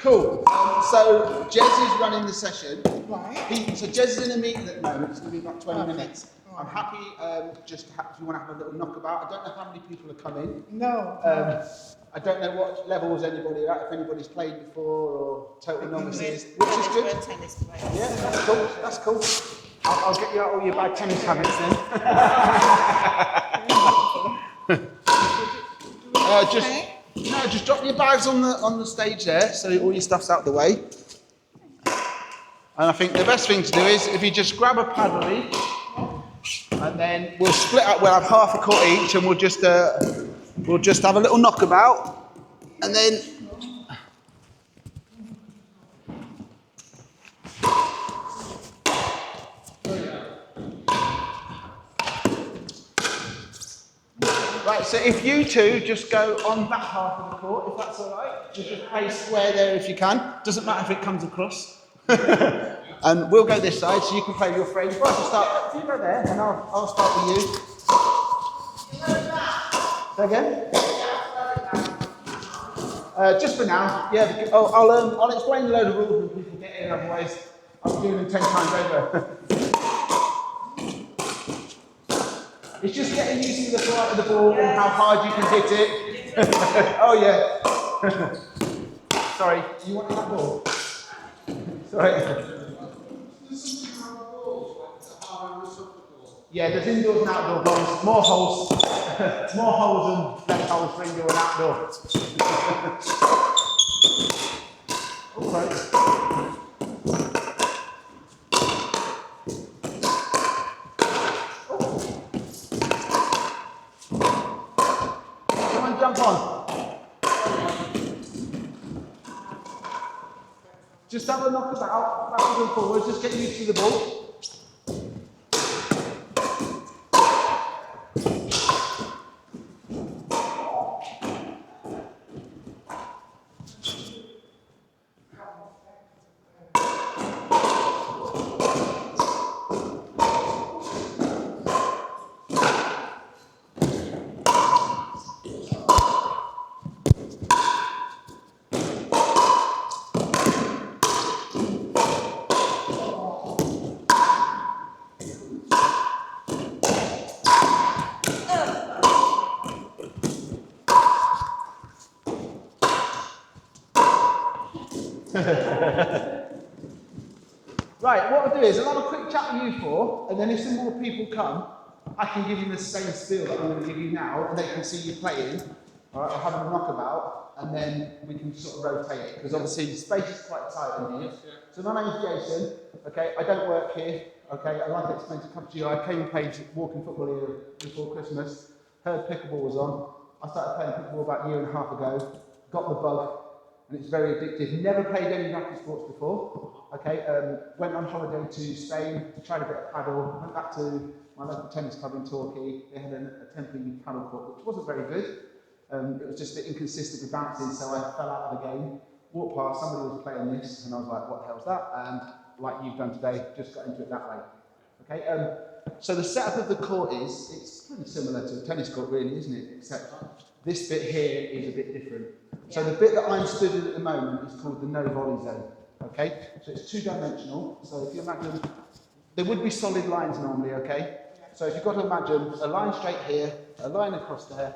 Cool. So Jez is running the session. Right. So Jez is in a meeting at the moment. It's going to be about 20 minutes. I'm happy just to if you want to have a little knockabout. I don't know how many people are coming. No. I don't know what levels anybody are at, if anybody's played before or total novices, which is good. Tennis players. Yeah, that's cool. That's cool. I'll get you out all your bad tennis habits then. Just drop your bags on the stage there, so all your stuff's out the way. And I think the best thing to do is if you just grab a paddle each, and then we'll split up. We'll have half a court each, and we'll just have a little knockabout, and then. Right, so if you two just go on that half of the court, if that's all right, just play square there if you can. Doesn't matter if it comes across. And we'll go this side, so you can play with your friends. Right, so start. You go there, and I'll start with you. Say again? Just for now. Yeah. I'll explain a load of rules when people get in. Otherwise, I'm doing them 10 times over. It's just getting used to the flight of the ball and how hard you can hit it. Oh yeah. Sorry, you want that ball? Sorry. Yeah, there's indoors and outdoor balls. More holes. More holes than less holes for indoor and outdoor. Oh, sorry. Jump on. Just have a knockabout, backwards and forwards, just get used to the ball. Right, what I'll do is I'll have a quick chat with you four, and then if some more people come, I can give you the same spiel that I'm going to give you now, and they can see you playing. All right, I'll have a knockabout, and then we can sort of rotate it, because obviously the space is quite tight in here. So my name's Jason, okay, I don't work here, okay, like I explained to come to you, I came and played walking football here before Christmas, heard pickleball was on, I started playing pickleball about a year and a half ago, got the bug, and it's very addictive. Never played any racket sports before. Okay, went on holiday to Spain to try a bit of paddle. Went back to my local tennis club in Torquay. They had a temporary paddle court, which wasn't very good. It was just a bit inconsistent with bouncing, so I fell out of the game. Walked past, somebody was playing this, and I was like, "What the hell's that?" And like you've done today, just got into it that way. Okay, so the setup of the court it's pretty similar to a tennis court, really, isn't it? Except this bit here is a bit different. So the bit that I'm stood in at the moment is called the no volley zone. Okay, so it's two-dimensional. So if you imagine, there would be solid lines normally. Okay, so if you've got to imagine a line straight here, a line across there,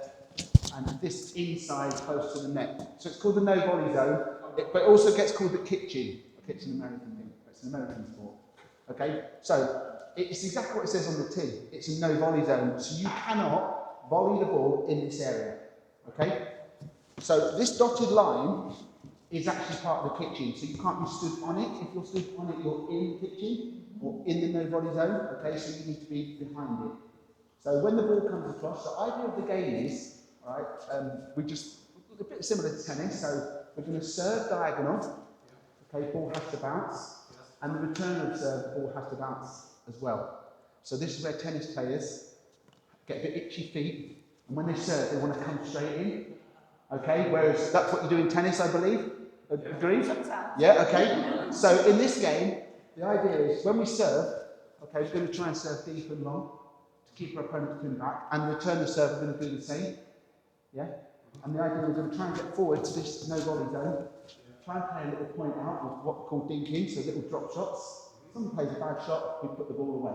and this inside close to the net. So it's called the no volley zone, but it also gets called the kitchen. Okay, it's an American thing. It's an American sport. Okay, so it's exactly what it says on the tin. It's a no volley zone, so you cannot volley the ball in this area. Okay. So this dotted line is actually part of the kitchen, so you can't be stood on it. If you're stood on it, you're in the kitchen or in the no volley zone. Okay, so you need to be behind it. So when the ball comes across, the idea of the game is, all right, we just a bit similar to tennis. So we're going to serve diagonal. Okay, ball has to bounce, and the return of serve, the ball has to bounce as well. So this is where tennis players get a bit itchy feet, and when they serve, they want to come straight in. Okay, whereas that's what you do in tennis, I believe. Agreed? Yeah, okay. So in this game, the idea is when we serve, okay, we're going to try and serve deep and long to keep our opponent coming back, and return the serve, we're going to do the same. Yeah? And the idea is we're going to try and get forward to this no volley zone, try and play a little point out with what we call dinking, so little drop shots. Someone plays a bad shot, we put the ball away.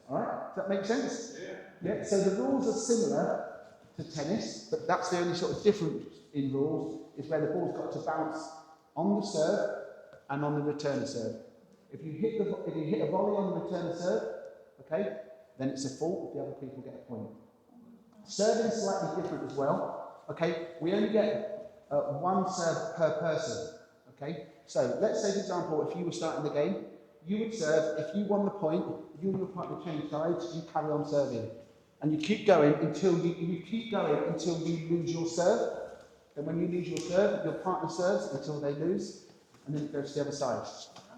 All right? Does that make sense? Yeah. So the rules are similar to tennis, but that's the only sort of difference in rules, is where the ball's got to bounce on the serve and on the return serve. If you hit a volley on the return serve, okay, then it's a fault, the other people get a point. Serving is slightly different as well. Okay, we only get one serve per person. Okay, so let's say, for example, if you were starting the game, you would serve. If you won the point, you and your partner change sides. You carry on serving, and you keep going until you lose your serve. And when you lose your serve, your partner serves until they lose, and then it goes to the other side.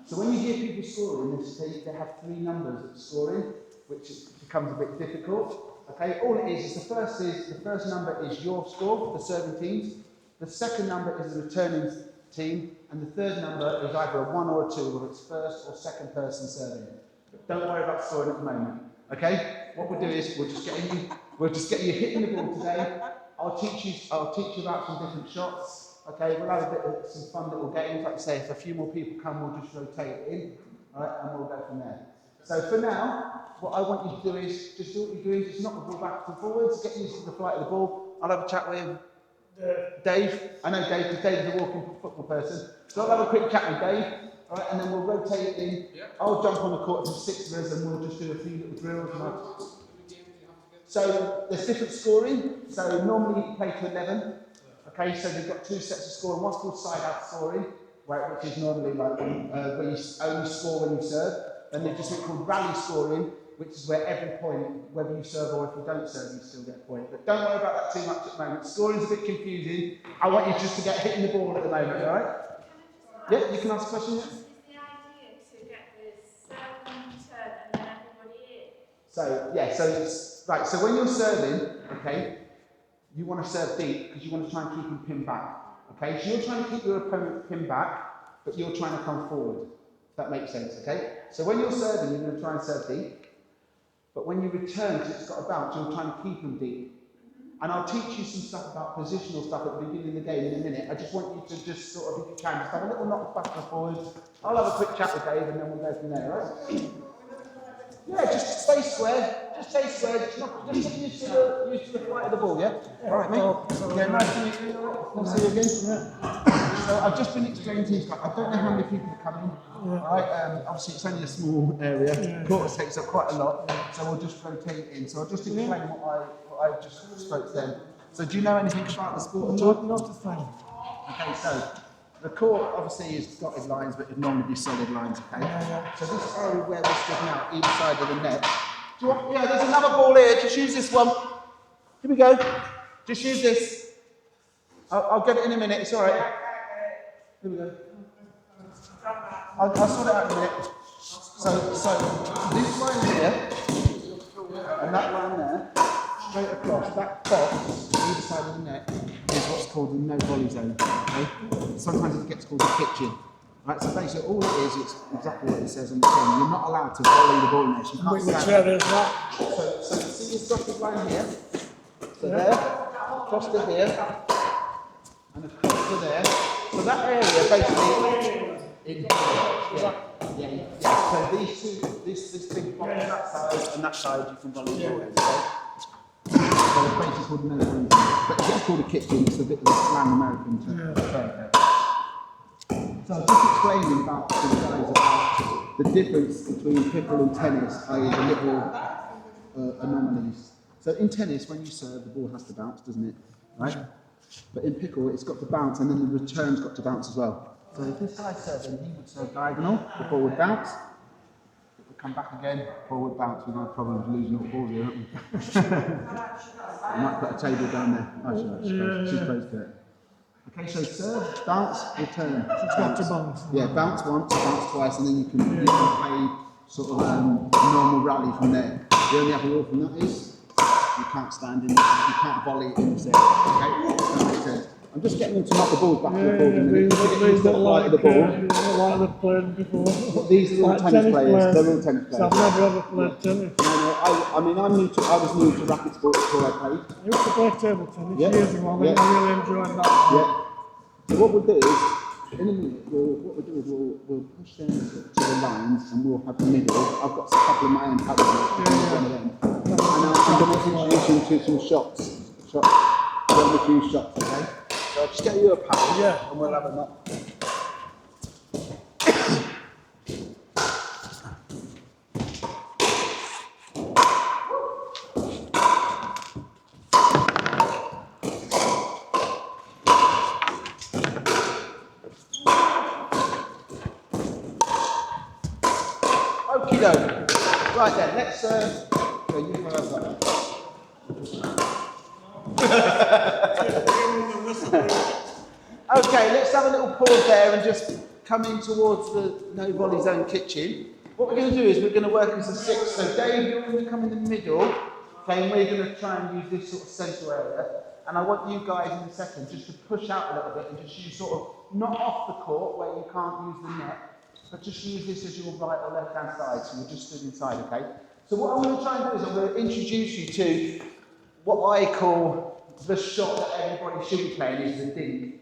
So when you hear people scoring, they have 3 numbers of scoring, which becomes a bit difficult. Okay, all it is the first number is your score, the serving teams. The second number is the returning team, and the third number is either a 1 or a 2, whether it's first or second person serving. But don't worry about scoring at the moment. Okay, what we'll do is we'll just get you hitting the ball today. I'll teach you about some different shots. Okay, we'll have a bit of some fun little games. Like I say, if a few more people come, we'll just rotate it in, all right, and we'll go from there. So for now, what I want you to do is just do what you're doing, just knock the ball back and forwards, get used to the flight of the ball. I'll have a chat with Dave. I know Dave, because Dave's a walking football person. So I'll have a quick chat with Dave, all right, and then we'll rotate it in. Yeah. I'll jump on the court for 6 of us, and we'll just do a few little drills. So there's different scoring. So normally you play to 11. Okay, so we've got 2 sets of scoring. One's called side-out scoring, which is normally like where you only score when you serve. Then there's just something called rally scoring, which is where every point, whether you serve or if you don't serve, you still get a point. But don't worry about that too much at the moment. Scoring's a bit confusing. I want you just to get hitting the ball at the moment, all right? Yeah, you can ask a question. Is the idea to get the serve and return and then everybody in? So, yeah, so it's right. So when you're serving, okay, you want to serve deep because you want to try and keep him pinned back. Okay, so you're trying to keep your opponent pinned back, but you're trying to come forward. If that makes sense, okay? So when you're serving, you're going to try and serve deep. But when you return, because it's got a bounce, you'll try and keep them deep. And I'll teach you some stuff about positional stuff at the beginning of the game in a minute. I just want you to just sort of, if you can, just have a little knock back and forwards. I'll have a quick chat with Dave and then we'll go from there, right? Yeah, just stay square. Just stay square. Just get used to the flight of the ball, yeah? All right, mate. Yeah, nice to meet you. Nice to see you again. Yeah. So I've just been explaining to you, I don't know how many people are coming. Yeah. Right? Obviously, it's only a small area. Yeah. Court takes up quite a lot, so we'll just rotate it in. So I'll just explain what I just spoke to them. So do you know anything about the sport at all? Not a thing. Okay, so the court obviously is dotted lines, but it'd normally be solid lines, okay? Yeah. So this area where we're sticking out, either side of the net. Do you want, yeah, there's another ball here, just use this one. Here we go. Just use this. I'll get it in a minute, it's alright. Here we go. I'll sort it out in a minute. So this line here, and that line there, straight across, that box, either side of the net, is what's called the no volley zone. Okay? Sometimes it gets called the kitchen. Right, so basically all it is, it's exactly what it says on the tin. You're not allowed to volley the ball in there. So you can't which area is that? So see this dotted line here? So there, across to here, and across to there. So that area basically in here. Yeah. So these two, this big box, that side and that side, you can volley the ball in. Okay? So it's basically called no volley zone. But it gets called a kitchen, it's a bit of a slang American term. So I was just explaining about to the guys about the difference between pickle and tennis, i.e. the little anomalies. So in tennis, when you serve, the ball has to bounce, doesn't it? Right? But in pickle, it's got to bounce, and then the return's got to bounce as well. So if this guy's serving, he would serve diagonal, the ball would bounce, it would come back again, the ball would bounce. We've got problems losing all the balls here, haven't we? I might put a table down there. Oh, she's close to it. Okay, so serve, bounce, return. It's got to bounce. Yeah, bounce once, bounce twice, and then you can play sort of normal rally from there. The only other rule from that is you can't stand in, you can't volley in this area. Okay, that makes sense. I'm just getting them to knock the balls back and forth. These don't like the ball. Like they've played before. These are all like tennis players. They're all tennis players. So I've never ever played tennis. I mean, I was new to racket sport before I played. I used to play table tennis years ago. I really enjoyed that. Yeah. So what we'll do is, In a minute, what we'll do is we'll push them to the lines and we'll have the middle. I've got a couple of my own paddles, one of them. And I'm going to introduce you to some shots. A few shots, okay? So I'll just get you a paddle and we'll have a knock. Okie doke. Right then, let's go, you can have that. Okay, let's have a little pause there and just come in towards the no volley zone kitchen. What we're going to do is we're going to work as a six. So Dave, you're going to come in the middle, okay, and we're going to try and use this sort of central area. And I want you guys in a second just to push out a little bit and just use sort of, not off the court where you can't use the net, but just use this as your right or left hand side, so you're just stood inside, okay? So what I'm going to try and do is I'm going to introduce you to what I call the shot that everybody should be playing is the dink.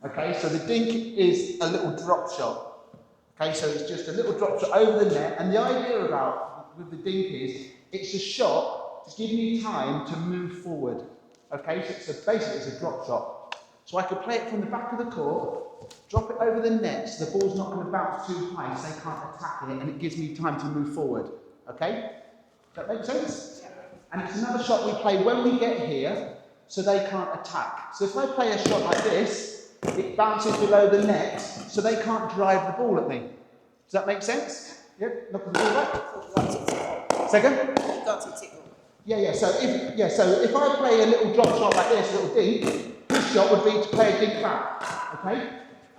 Okay, so the dink is a little drop shot. Okay, so it's just a little drop shot over the net, and the idea with the dink is it's a shot to give me time to move forward. Okay, so basically it's a drop shot. So I could play it from the back of the court, drop it over the net, so the ball's not going to bounce too high, so they can't attack it, and it gives me time to move forward. Okay? Does that make sense? Yeah. And it's another shot we play when we get here, so they can't attack. So if I play a shot like this, it bounces below the net, so they can't drive the ball at me. Does that make sense? Yeah? Knock the ball back. Second? Yeah. So if I play a little drop shot like this, a little dink, this shot would be to play a dink back. Okay?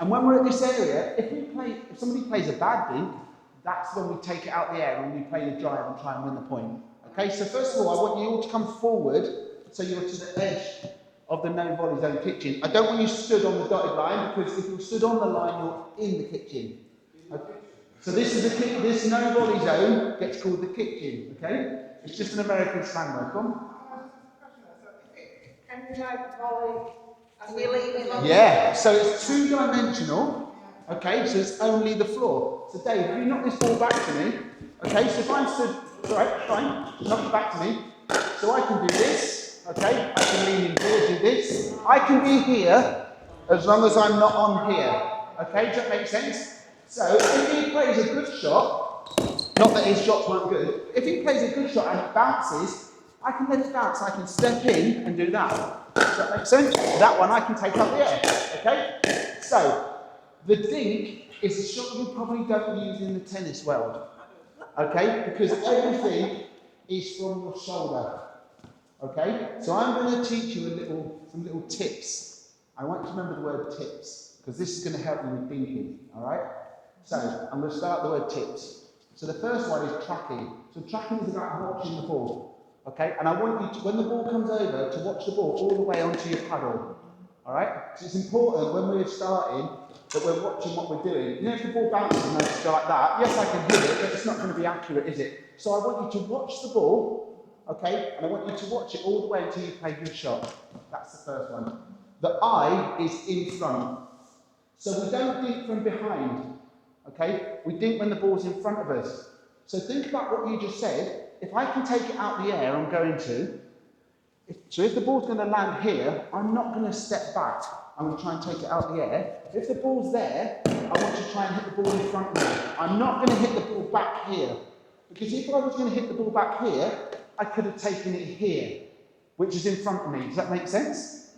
And when we're at this area, if somebody plays a bad dink, that's when we take it out the air and we play the drive and try and win the point. Okay, so first of all, I want you all to come forward so you're to the edge of the no volley zone kitchen. I don't want you stood on the dotted line, because if you're stood on the line, you're in the kitchen. Okay? So this no volley zone gets called the kitchen. Okay, it's just an American slang word. Come on. Can you like volley? Yeah, so it's two-dimensional. Okay, so it's only the floor. So Dave, if you knock this ball back to me, okay, so if I'm stood, alright, fine, knock it back to me. So I can do this, okay, I can lean in here, do this. I can be here as long as I'm not on here. Okay, does that make sense? So if he plays a good shot, not that his shots weren't good, if he plays a good shot and it bounces, I can let it bounce, I can step in and do that. Does that make sense? That one I can take up the air, okay? So, the dink is a shot you probably don't use in the tennis world, okay? Because everything is from your shoulder, okay? So I'm going to teach you some little tips. I want you to remember the word tips, because this is going to help you with dinking, all right? So I'm going to start the word tips. So the first one is tracking. So tracking is about watching the ball, okay? And I want you to, when the ball comes over, to watch the ball all the way onto your paddle, all right? So it's important when we're starting that we're watching what we're doing. You know, if the ball bounces and I go like that, yes, I can hit it, but it's not going to be accurate, is it? So I want you to watch the ball, okay? And I want you to watch it all the way until you play your shot. That's the first one. The eye is in front. So we don't dink from behind, okay? We dink when the ball's in front of us. So think about what you just said. If I can take it out the air, I'm going to. So if the ball's going to land here, I'm not going to step back. I'm going to try and take it out the air. If the ball's there, I want to try and hit the ball in front of me. I'm not going to hit the ball back here. Because if I was going to hit the ball back here, I could have taken it here, which is in front of me. Does that make sense?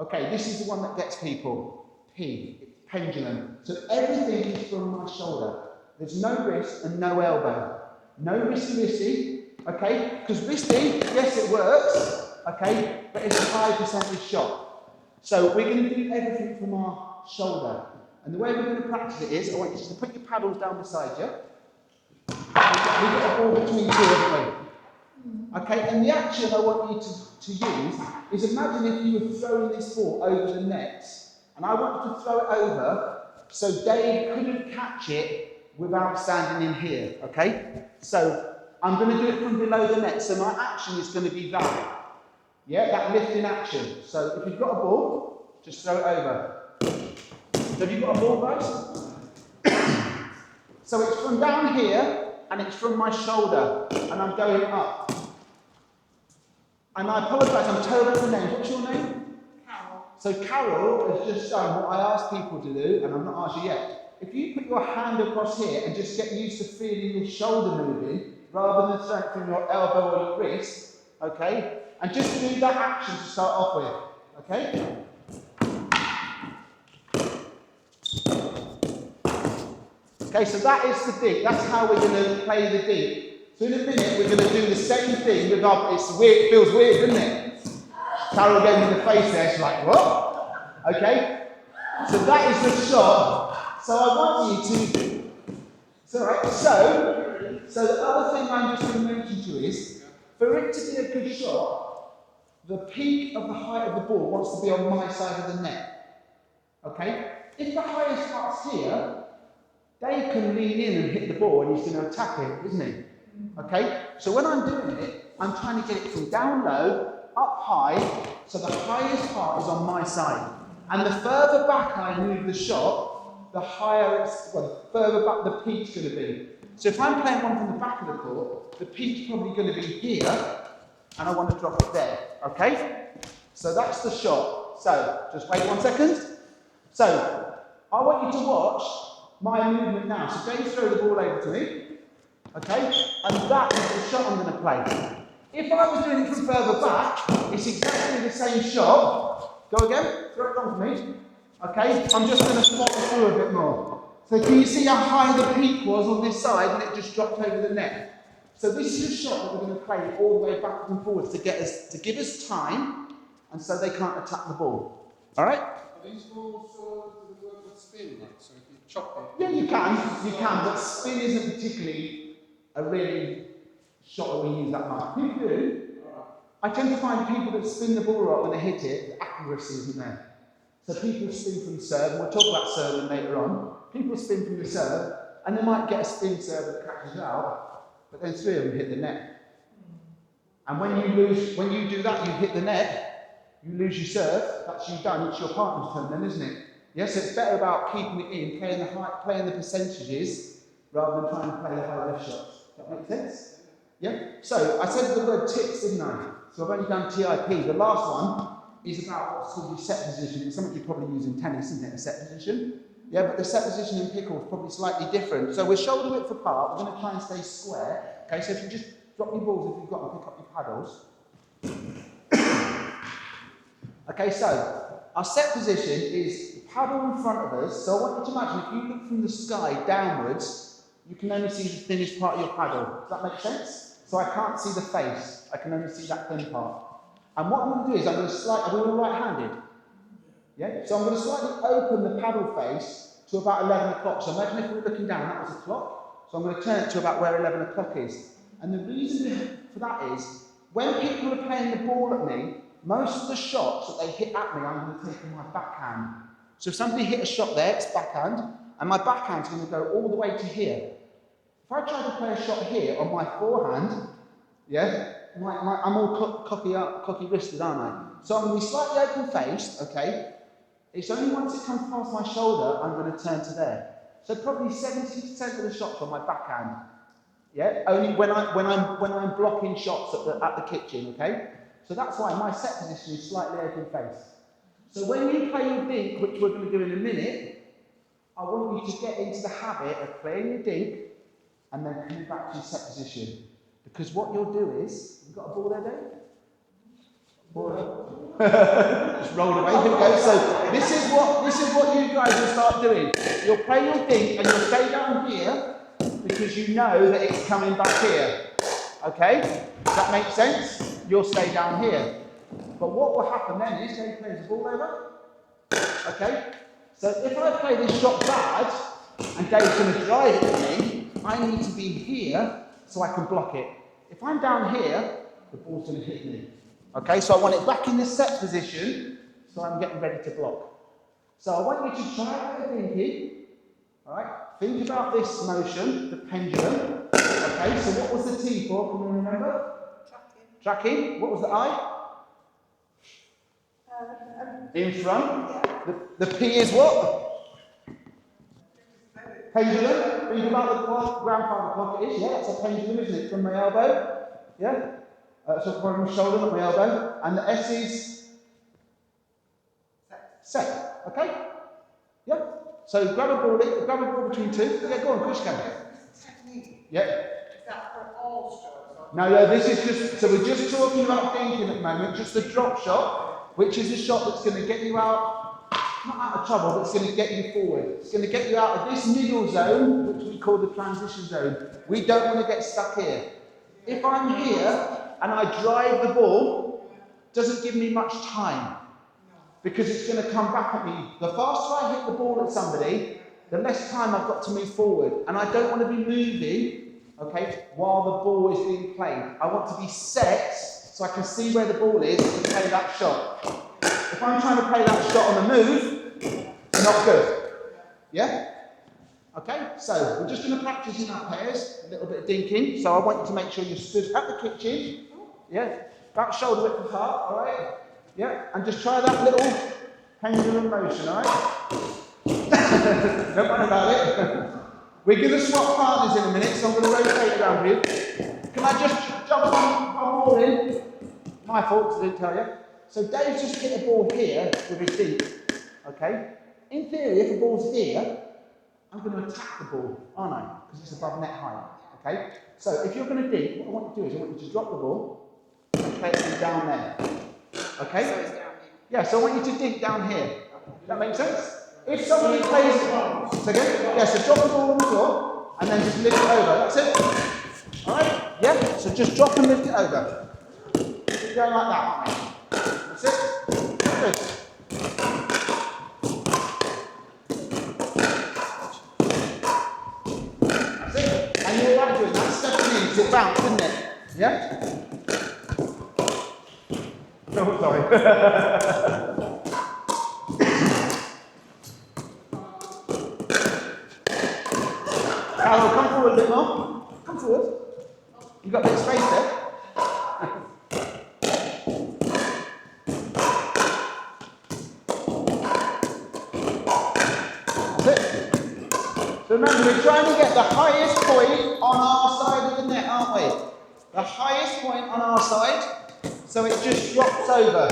Okay, this is the one that gets people. P. It's pendulum. So everything is from my shoulder. There's no wrist and no elbow. No wristy, okay? Because wristy, yes, it works, okay? But it's a high percentage shot. So we're going to do everything from our shoulder. And the way we're going to practice it is, I want you to put your paddles down beside you. We've got a ball between two, haven't we? Okay, and the action I want you to use is, imagine if you were throwing this ball over the net. And I want you to throw it over so Dave couldn't catch it without standing in here, okay? So I'm going to do it from below the net. So my action is going to be that. Yeah, that lifting action. So if you've got a ball, just throw it over. Have you got a ball, guys? So it's from down here, and it's from my shoulder, and I'm going up. And I apologise, I'm terrible at the name. What's your name? Carol. So Carol has just done what I asked people to do, and I'm not asked you yet. If you put your hand across here and just get used to feeling your shoulder moving, rather than strengthening your elbow or your wrist, okay? And just do that action to start off with, okay? Okay, so that is the dink. That's how we're going to play the dink. So in a minute, we're going to do the same thing with our, it's weird, it feels weird, doesn't it? Carol gave me the face there, she's like, what? Okay? So that is the shot. So I want you to, so the other thing I'm just going to mention to you is, for it to be a good shot, the peak of the height of the ball wants to be on my side of the net. Okay? If the highest part's here, Dave can lean in and hit the ball and he's going to attack it, isn't he? Okay? So when I'm doing it, I'm trying to get it from down low, up high, so the highest part is on my side. And the further back I move the shot, the higher it's, well, the further back the peak's going to be. So if I'm playing one from the back of the court, the peak's probably going to be here, and I want to drop it there. Okay? So that's the shot. So, just wait 1 second. So, I want you to watch my movement now. So Dave, throw the ball over to me. Okay? And that is the shot I'm going to play. If I was doing it from further back, it's exactly the same shot. Go again. Throw it on for me. Okay? I'm just going to swap through a bit more. So can you see how high the peak was on this side and it just dropped over the net? So this is a shot that we're going to play all the way backwards and forwards to give us time, and so they can't attack the ball. All right? Are these balls the word with spin, like, so if you chop it? Yeah, you can, but spin isn't particularly a really shot that we use that much. People do. I tend to find people that spin the ball right when they hit it, the accuracy isn't there. So people spin from the serve, and we'll talk about serving later on. People spin from the serve, and they might get a spin serve that catches out, but then 3 of them hit the net. And when you do that, you hit the net, you lose your serve, that's you done, it's your partner's turn then, isn't it? Yes, so it's better about keeping it in, playing the percentages, rather than trying to play the high-risk shots. Does that make sense? Yeah? So, I said the word tips, didn't I? So I've only done TIP. The last one is about what's called your set position. It's something you probably use in tennis, isn't it? A set position. Yeah, but the set position in pickle is probably slightly different. So we're shoulder width apart. We're going to try and stay square. Okay, so if you just drop your balls if you've got them, pick up your paddles. Okay, so our set position is the paddle in front of us. So I want you to imagine if you look from the sky downwards, you can only see the thinnest part of your paddle. Does that make sense? So I can't see the face. I can only see that thin part. And what I'm going to do is I'm going to are we all right-handed? Yeah? So I'm going to slightly open the paddle face to about 11 o'clock. So imagine if we were looking down, that was a clock. So I'm going to turn it to about where 11 o'clock is. And the reason for that is, when people are playing the ball at me, most of the shots that they hit at me, I'm going to take in my backhand. So if somebody hit a shot there, it's backhand, and my backhand's going to go all the way to here. If I try to play a shot here on my forehand, yeah, I'm all cocky-wristed, aren't I? So I'm going to be slightly open-faced, okay? It's only once it comes past my shoulder, I'm going to turn to there. So probably 70% of the shots on my backhand. Yeah, only when I'm blocking shots at the kitchen, okay? So that's why my set position is slightly open-faced. So when you play your dink, which we're going to do in a minute, I want you to get into the habit of playing your dink and then coming back to your set position. Because what you'll do is, you got a ball there, Dave? Ball. Just roll away. Here we go. So this is what you guys will start doing. You'll play your dink and you'll stay down here because you know that it's coming back here. Okay? Does that make sense? You'll stay down here. But what will happen then is Dave plays the ball over. Okay? So if I play this shot bad and Dave's going to drive it at me, I need to be here so I can block it. If I'm down here, the ball's going to hit me. Okay, so I want it back in the set position, so I'm getting ready to block. So I want you to try out the thinking. Alright, think about this motion, the pendulum. Okay, so what was the T for? Can you remember? Tracking. Tracking. What was the I? In front. The P is what? Pendulum, think about the clock, grandfather clock it is, yeah, that's a pendulum, isn't it? From my elbow, yeah? So from my shoulder, not my elbow. And the S is set, okay? Yeah? So grab a ball between two. Yeah, go on, push can. Technique. Yeah. Is that for all strokes? No, this is just, so we're just talking about thinking at the moment, just the drop shot, which is a shot that's going to get you out, not out of trouble, but it's going to get you forward. It's going to get you out of this middle zone, which we call the transition zone. We don't want to get stuck here. If I'm here and I drive the ball, it doesn't give me much time, because it's going to come back at me. The faster I hit the ball at somebody, the less time I've got to move forward. And I don't want to be moving, okay, while the ball is being played. I want to be set so I can see where the ball is and play that shot. If I'm trying to play that shot on the move, it's not good. Yeah? Okay, so we're just going to practice in our pairs, a little bit of dinking. So I want you to make sure you're stood at the kitchen. Yeah? About shoulder width apart, alright? Yeah? And just try that little pendulum motion, alright? Don't worry about it. We're going to swap partners in a minute, so I'm going to rotate around you. Can I just jump one ball in? My fault, I didn't tell you. So Dave's just hit a ball here with his feet. Okay? In theory, if the ball's here, I'm going to attack the ball, aren't I? Because it's above net height. Okay? So if you're going to dink, what I want you to do is I want you to drop the ball and play it down there. Okay? So it's down here. Yeah, so I want you to dink down here. That makes sense? If somebody plays it, again, yeah, so drop the ball on the floor and then just lift it over. That's it. Alright? Yeah? So just drop and lift it over. Keep going like that, aren't we? That's it. Good. That's it. And you're right doing that. Stepping in, because it bounced, didn't it? Yeah? Oh, sorry. Carol, come forward a bit more. Come forward. You've got a bit of space there. That's it. So remember, we're trying to get the highest point on our side of the net, aren't we? The highest point on our side, so it just drops over.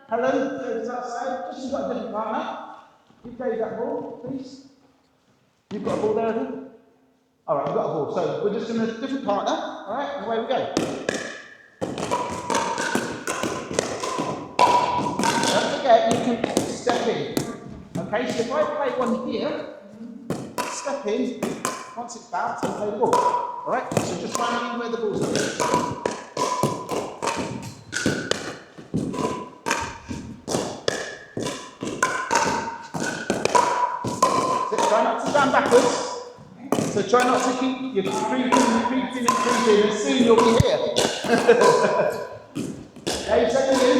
Helen, goes outside. Just you've got a different partner. You play that ball, please. You've got a ball there, have you? Alright, I've got a ball. So we're just in a different partner. Alright, and away we go. Don't forget, you can step in. Okay, so if I play one here, step in, once it's bounced, and play the ball. Alright, so just try and read where the ball's going. Try not to stand backwards. So try not to keep your creeping. And soon you'll be here. Okay, second in.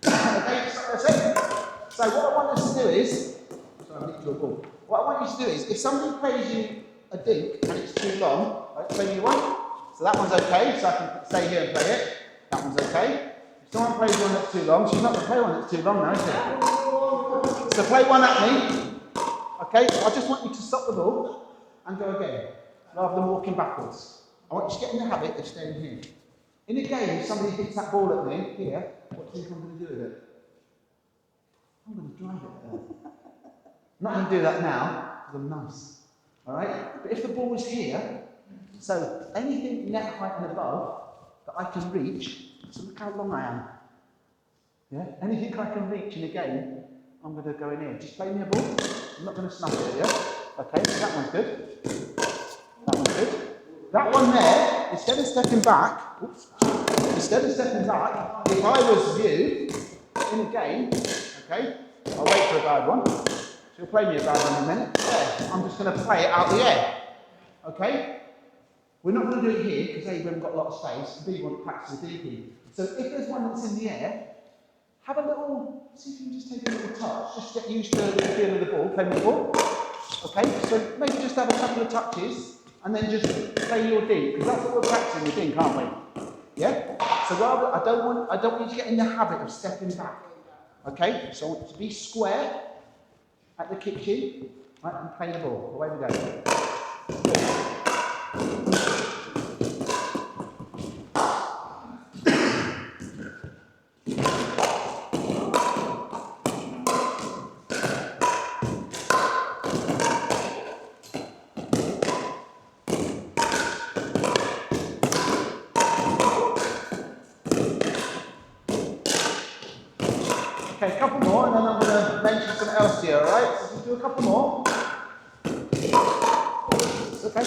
Okay, that's it. So what I want us to do is, sorry, I nicked your ball. What I want you to do is, if somebody plays you a dink and it's too long, right, play me one. So that one's okay, so I can stay here and play it. That one's okay. If someone plays one that's too long, she's not going to play one that's too long now, is it? So play one at me. Okay, I just want you to stop the ball and go again, rather than walking backwards. I want you to get in the habit of staying here. In a game, if somebody hits that ball at me, here, what do you think I'm going to do with it? I'm going to drive it there. I'm not going to do that now, because I'm nice. Alright? But if the ball was here, so anything net height and above that I can reach, so look how long I am. Yeah? Anything I can reach in a game, I'm going to go in here. Just play me a ball. I'm not going to snuff it, yeah? Okay, so that one's good. That one's good. That one there, instead of stepping back, if I was you, in a game, okay, I'll wait for a bad one. She'll play me a bad one in a minute. Yeah, I'm just going to play it out the air. Okay? We're not going to do it here because A, we haven't got a lot of space. B, we want to practice the DP. So if there's one that's in the air, have a little, see if you can just take a little touch. Just get used to the feel of the ball, playing the ball. Okay? So maybe just have a couple of touches and then just play your dink, because that's what we're practicing with dink, aren't we? Yeah? So rather, I don't want you to get in the habit of stepping back. Okay? So I want you to be square at the kitchen, right, and play the ball. Away we go. Okay, a couple more, and then I'm going to mention something else to you, alright? So just do a couple more. It's okay.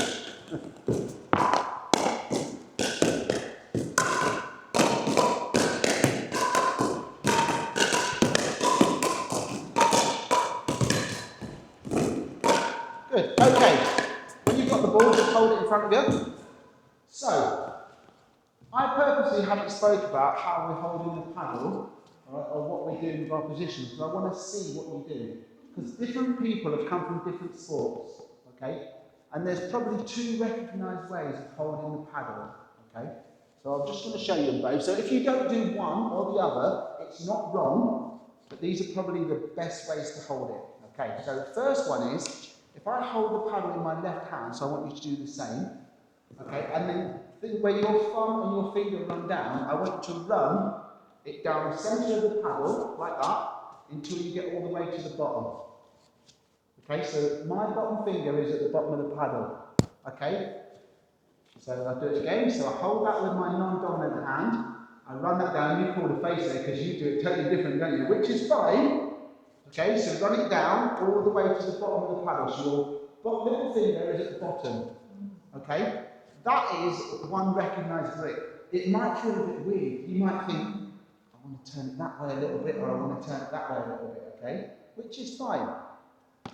Good, okay. When you've got the ball, just hold it in front of you. So, I purposely haven't spoke about how we're holding the paddle, or what we're doing with our positions, because I want to see what you do. Because different people have come from different sports, okay? And there's probably two recognised ways of holding the paddle, okay? So I'm just going to show you them both. So if you don't do one or the other, it's not wrong, but these are probably the best ways to hold it, okay? So the first one is, if I hold the paddle in my left hand, so I want you to do the same, okay? And then where your thumb and your finger run down, I want you to run it down the centre of the paddle, like that, until you get all the way to the bottom. Okay, so my bottom finger is at the bottom of the paddle. Okay? So I'll do it again. So I hold that with my non-dominant hand. I run that down. You call the face there because you do it totally different, don't you? Which is fine. Okay, so run it down all the way to the bottom of the paddle. So your little finger is at the bottom. Okay? That is one recognised grip. It might feel a bit weird. You might think, I want to turn it that way a little bit, or I want to turn it that way a little bit, okay? Which is fine.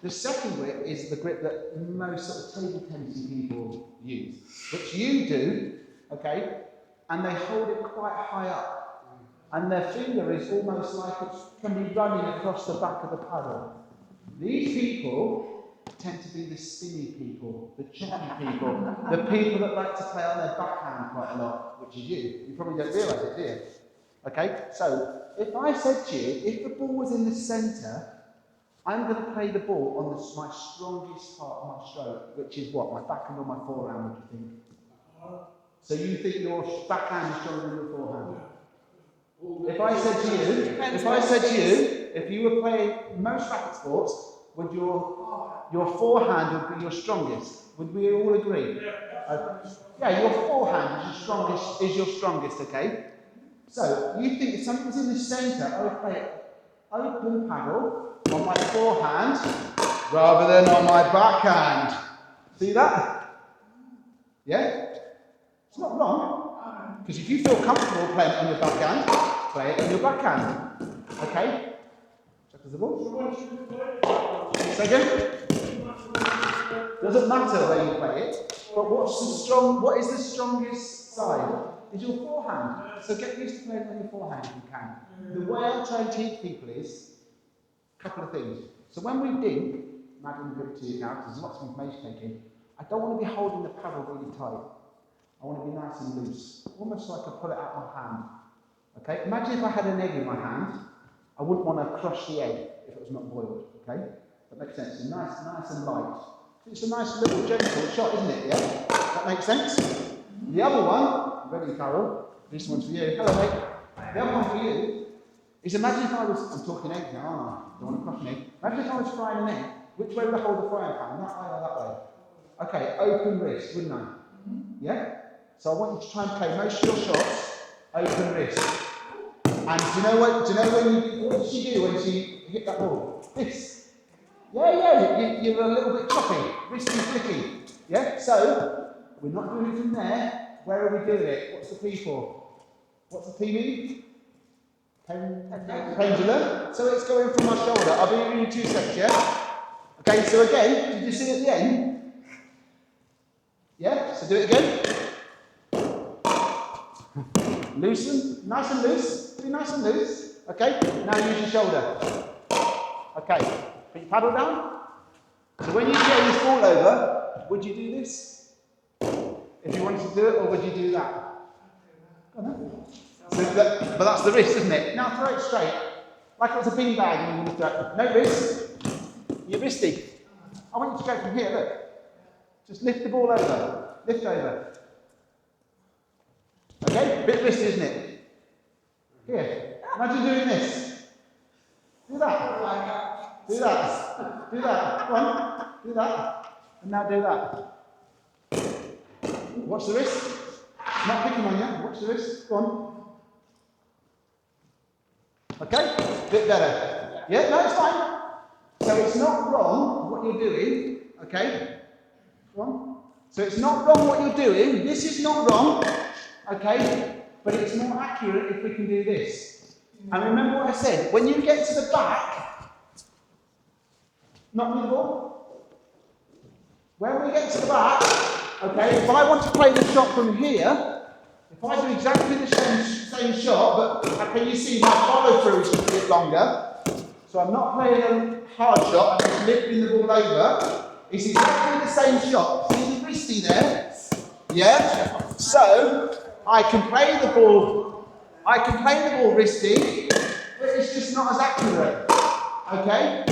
The second grip is the grip that most sort of table tennis people use, which you do, okay? And they hold it quite high up. And their finger is almost like it can be running across the back of the paddle. These people tend to be the spinny people, the choppy people, the people that like to play on their backhand quite a lot, which is you. You probably don't realise it, do you? Okay, so if I said to you, if the ball was in the centre, I'm going to play the ball on my strongest part of my stroke, which is what? My backhand or my forehand, what do you think? So you think your backhand is stronger than your forehand? If I said to you, if you were playing most racket sports, would your forehand would be your strongest? Would we all agree? Yeah, your forehand is your strongest, okay? So, you think if something was in the centre, I would play open paddle on my forehand rather than on my backhand. See that? Yeah? It's not wrong. Because if you feel comfortable playing it on your backhand, play it on your backhand. Okay? Check the ball. Second? Doesn't matter where you play it, but what is the strongest side? Is your forehand. So get used to playing on your forehand if you can. The way I try and teach people is a couple of things. So when we dink, Madeline will give it to you now because there's lots of information taken, I don't want to be holding the paddle really tight. I want to be nice and loose, almost like I pull it out of my hand. Okay? Imagine if I had an egg in my hand, I wouldn't want to crush the egg if it was not boiled. Okay? That makes sense. It's nice and light. It's a nice little gentle shot, isn't it? Yeah? That makes sense? The other one, ready, Carol? This one's for you. Hello, mate. The other one for you is imagine if I was, I'm talking eggs now, aren't I? Don't want to crush an egg. Imagine if I was frying an egg. Which way would I hold the frying pan? That way or that way? Okay, open wrist, wouldn't I? Yeah? So I want you to try and play most of your shots open wrist. And do you know what did she do when she hit that ball? This. Yeah, you're a little bit choppy, risky, flicky. Yeah? So, we're not doing it from there. Where are we doing it? What's the P for? What's the P mean? Pendulum. So it's going from my shoulder. I'll be with you in 2 seconds, yeah? Okay, so again, did you see at the end? Yeah, so do it again. Loosen, nice and loose. Be nice and loose. Okay, now use your shoulder. Okay, put your paddle down. So when you throw this ball over, would you do this? If you wanted to do it, or would you do that? So but that's the wrist, isn't it? Now throw it straight. Like it was a bean bag and you want to throw it. No wrist. You're wristy. I want you to go from here, look. Just lift the ball over. Lift over. Okay? A bit wristy, isn't it? Here. Imagine doing this. Do that. Do that. Do that. Come on. Do that. And now do that. Watch the wrist. It's not picking on you. Watch the wrist. Go on. Okay? Bit better. Yeah? No, it's fine. So it's not wrong what you're doing. Okay? Go on. So it's not wrong what you're doing. This is not wrong. Okay? But it's more accurate if we can do this. And remember what I said. When you get to the back, knock me the ball. When we get to the back, okay, if I want to play the shot from here, if I do exactly the same shot, but can you see my follow through is just a bit longer? So I'm not playing a hard shot, I'm just lifting the ball over. It's exactly the same shot. See the wristy there? Yeah? So I can play the ball wristy, but it's just not as accurate. Okay?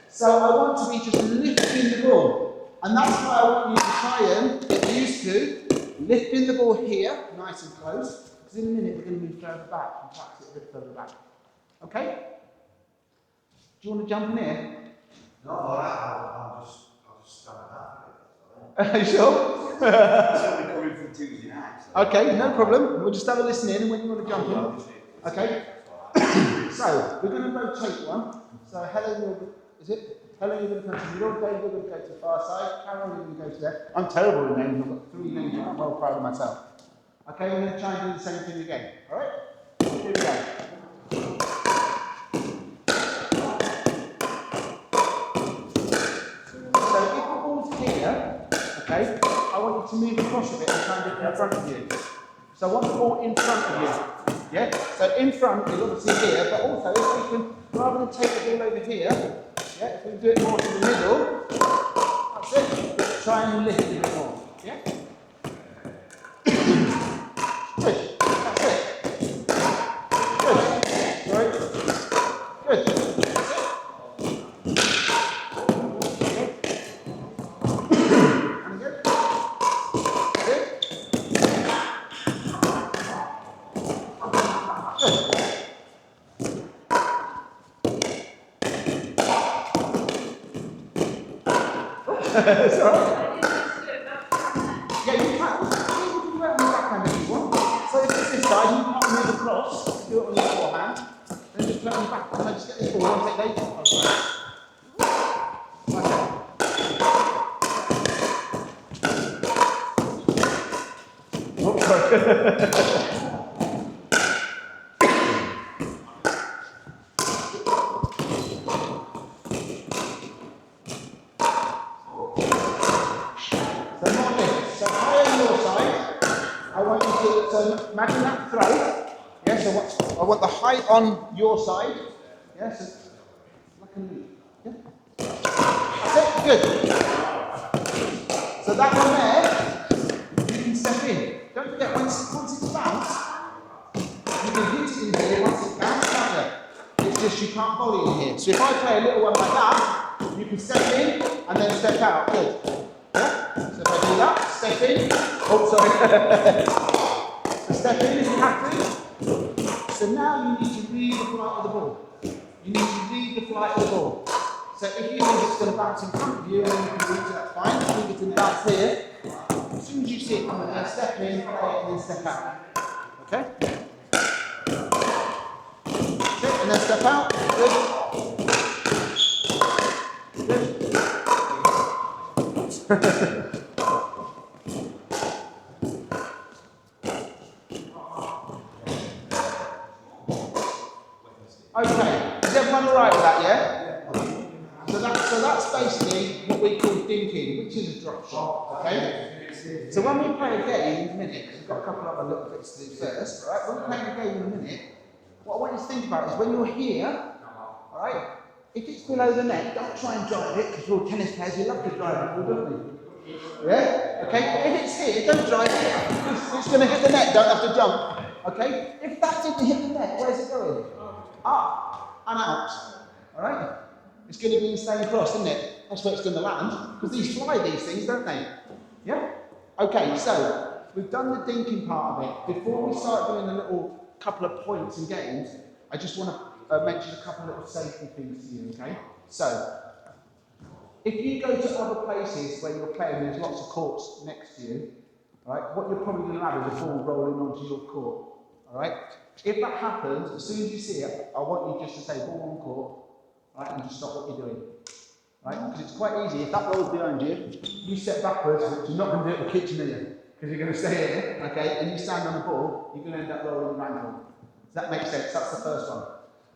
So I want to be just lifting the ball. And that's why I want you to try and get used to lifting the ball here, nice and close, because in a minute we're going to move further back and practice it a bit further back. Okay? Do you want to jump in here? No, I'll just stand at that. Are you sure? It's only coming from Tuesday night. So. Okay, no problem. We'll just have a listen in and when you want to jump in. Okay? So, we're going to rotate one. So, Helen, is it? Helen, you're going to come to the middle. Dave, you're going to go to the far side. Carol, you're going to go to there. I'm terrible with names. I've got 3 names. I'm well proud of myself. Okay, we're going to try and do the same thing again. Alright? Here we go. So if the ball's here, okay, I want you to move across a bit and try and get it in front of you. So I want the ball in front of you. Yeah? So in front is obviously here, but also if we can, rather than take the ball over here, yeah, if we do it more to the middle, that's it. Try and lift it a bit more. Yeah? Good. That's it. Good. Sorry. Good. That's it. And good. Good. Good. It's alright. Yeah, you can. You can do it on the backhand if you want. So if it's this side, you can't move across. Do it on your forehand. Then just put it on your back. And then just get this ball and take later. Okay. Oh, sorry. Imagine that throw. Yeah, so I want the height on your side. Yeah, so like a loop. Yeah. That's it. Good. So that one there, you can step in. Don't forget, once it's bounced, you can hit it in here once it's bounced out. It's just you can't volley in here. So if I play a little one like that, you can step in and then step out. Good. Yeah? So if I do that, step in. Oh, sorry. Step in if you have to. So now you need to read the flight of the ball. You need to read the flight of the ball. So if you think it's going to bounce in front of you and you can reach it, that's fine. I think it's going to bounce here. As soon as you see it coming there, step in, play it, and then step out. Okay? That's it, and then step out. Good. Good. Okay, is everyone alright with that, yeah? So that's basically what we call dinking, which is a drop shot, okay? So when we play a game in a minute, because we've got a couple of other little bits to do first, right? When we play a game in a minute, what I want you to think about is when you're here, all right? If it's below the net, don't try and drive it, because we're all tennis players, we love to drive the ball, don't we? Yeah? Okay? If it's here, don't drive it. It's going to hit the net, don't have to jump. Okay? If that didn't hit the net, where's it going? Up and out. All right? It's going to be in staying cross, isn't it? That's where it's going to land. Because these fly, these things, don't they? Yeah? Okay, so we've done the dinking part of it. Before we start doing a little couple of points and games, I just want to mention a couple of little safety things to you, okay? So, if you go to other places where you're playing, there's lots of courts next to you, right? What you're probably going to have is a ball rolling onto your court, all right? If that happens, as soon as you see it, I want you just to say ball on court, right, and just stop what you're doing, right? Because it's quite easy. If that rolls behind you, you step backwards, which you're not going to do at the kitchen, are you? Because you're going to stay here, okay? And you stand on the ball, you're going to end up rolling your ankle. Does that make sense? That's the first one.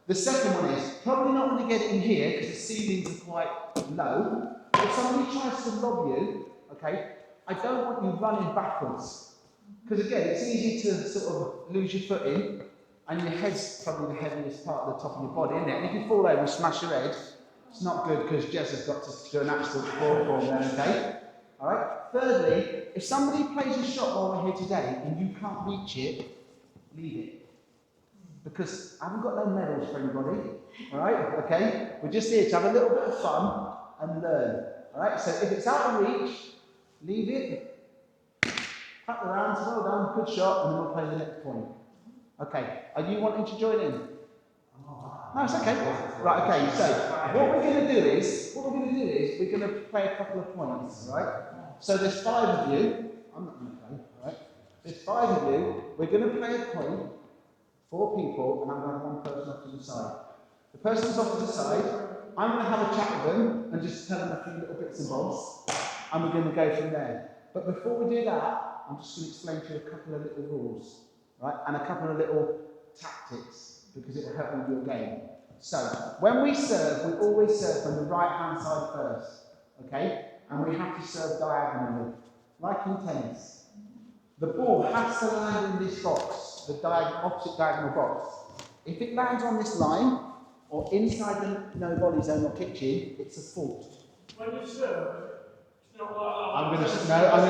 The second one is, probably not going to get it in here because the ceilings are quite low. If somebody tries to lob you, okay, I don't want you running backwards. Because again, it's easy to sort of lose your footing, and your head's probably the heaviest part of the top of your body, isn't it? And if you fall over and smash your head, it's not good because Jez has got to do an absolute form then, okay? Alright? Thirdly, if somebody plays a shot while we're here today and you can't reach it, leave it. Because I haven't got no medals for anybody, alright? Okay? We're just here to have a little bit of fun and learn. Alright? So if it's out of reach, leave it. Pat the rounds, well done, good shot, and then we'll play the next point. Okay, are you wanting to join in? No, it's okay. Right, okay, so what we're going to do is, we're going to play a couple of points, right? So there's 5 of you, I'm not going to play, right? There's 5 of you, we're going to play a point, 4 people, and I'm going to have one person off to the side. The person's off to the side, I'm going to have a chat with them and just tell them a few little bits and bobs, and we're going to go from there. But before we do that, I'm just going to explain to you a couple of little rules, right? And a couple of little tactics, because it will help with your game. So, when we serve, we always serve from the right-hand side first, okay? And we have to serve diagonally, like in tennis. The ball has to land in this box, the opposite diagonal box. If it lands on this line, or inside the no-volley zone or kitchen, it's a fault. When you serve, it's not like that. I'm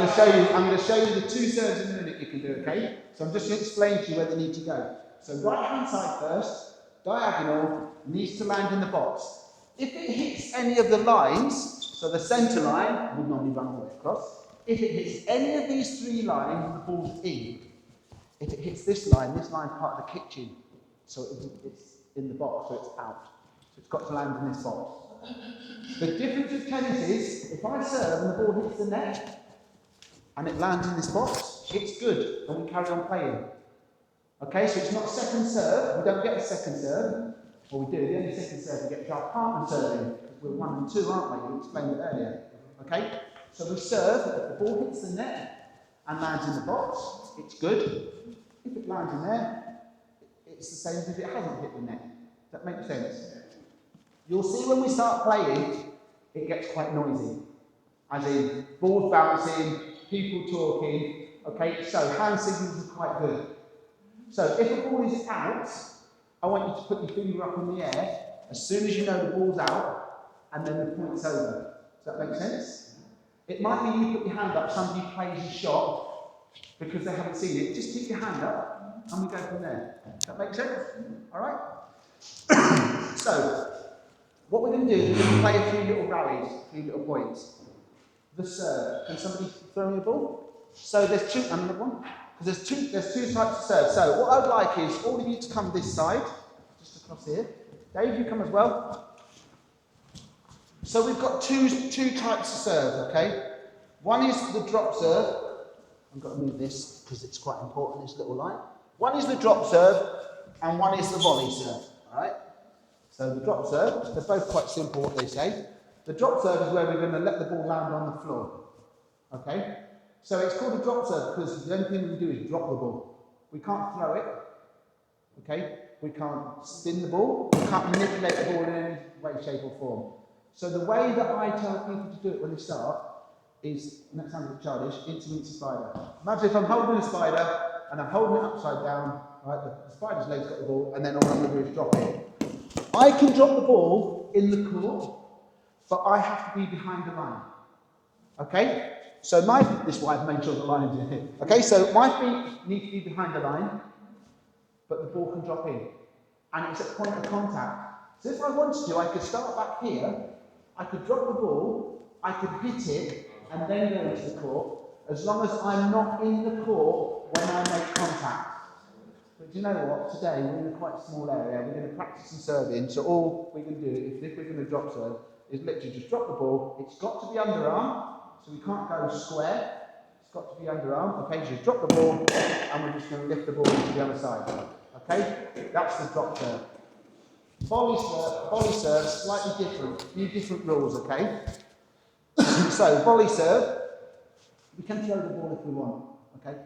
going to show you the 2 serves in a minute you can do, okay? So I'm just going to explain to you where they need to go. So right-hand side first, diagonal, needs to land in the box. If it hits any of the lines, so the centre line would normally run all the way across. If it hits any of these 3 lines, the ball's in. If it hits this line part of the kitchen, so it's in the box, so it's out. So it's got to land in this box. The difference with tennis is, if I serve and the ball hits the net, and it lands in this box, it's good, and we carry on playing. Okay, so it's not second serve, we don't get a second serve, or we do, the only second serve we get is our partner serving, because we're 1 and 2, aren't we? We explained it earlier. Okay, so we serve, if the ball hits the net and lands in the box, it's good. If it lands in there, it's the same as if it hasn't hit the net. Does that make sense? You'll see when we start playing, it gets quite noisy. As in, balls bouncing, people talking. Okay, so hand signals are quite good. So if a ball is out, I want you to put your finger up in the air as soon as you know the ball's out, and then the point's over. Does that make sense? It might be you put your hand up, somebody plays a shot because they haven't seen it. Just keep your hand up, and we go from there. Does that make sense? All right? So, what we're going to do is we're going to play a few little rallies, a few little points. The serve. Can somebody throw me a ball? So there's 2, another one. Because there's two types of serve. So what I'd like is all of you to come this side, just across here. Dave, you come as well. So we've got two types of serve, okay? One is the drop serve. I've got to move this because it's quite important, this little line. One is the drop serve, and one is the volley serve, all right? So the drop serve, they're both quite simple what they say. The drop serve is where we're going to let the ball land on the floor, okay? So it's called a drop serve because the only thing we do is drop the ball. We can't throw it, okay? We can't spin the ball. We can't manipulate the ball in any way, shape or form. So the way that I tell people to do it when they start is, and that sounds a bit childish, intimate spider. Imagine if I'm holding a spider and I'm holding it upside down, right, the spider's leg's got the ball, and then all I'm going to do is drop it. I can drop the ball in the court, but I have to be behind the line. Okay? So this is why I've made sure the line is in here. Okay, so my feet need to be behind the line, but the ball can drop in. And it's at point of contact. So if I wanted to, I could start back here, I could drop the ball, I could hit it, and then go into the court, as long as I'm not in the court when I make contact. But do you know what? Today, we're in a quite small area, we're going to practice some serving, so all we can do, if we're going to drop serve, is literally just drop the ball. It's got to be underarm, so we can't go square. It's got to be underarm. Okay, so you drop the ball, and we're just going to lift the ball to the other side. Okay, that's the drop serve. Volley serve, slightly different. A few different rules, okay? So, volley serve, we can throw the ball if we want, okay?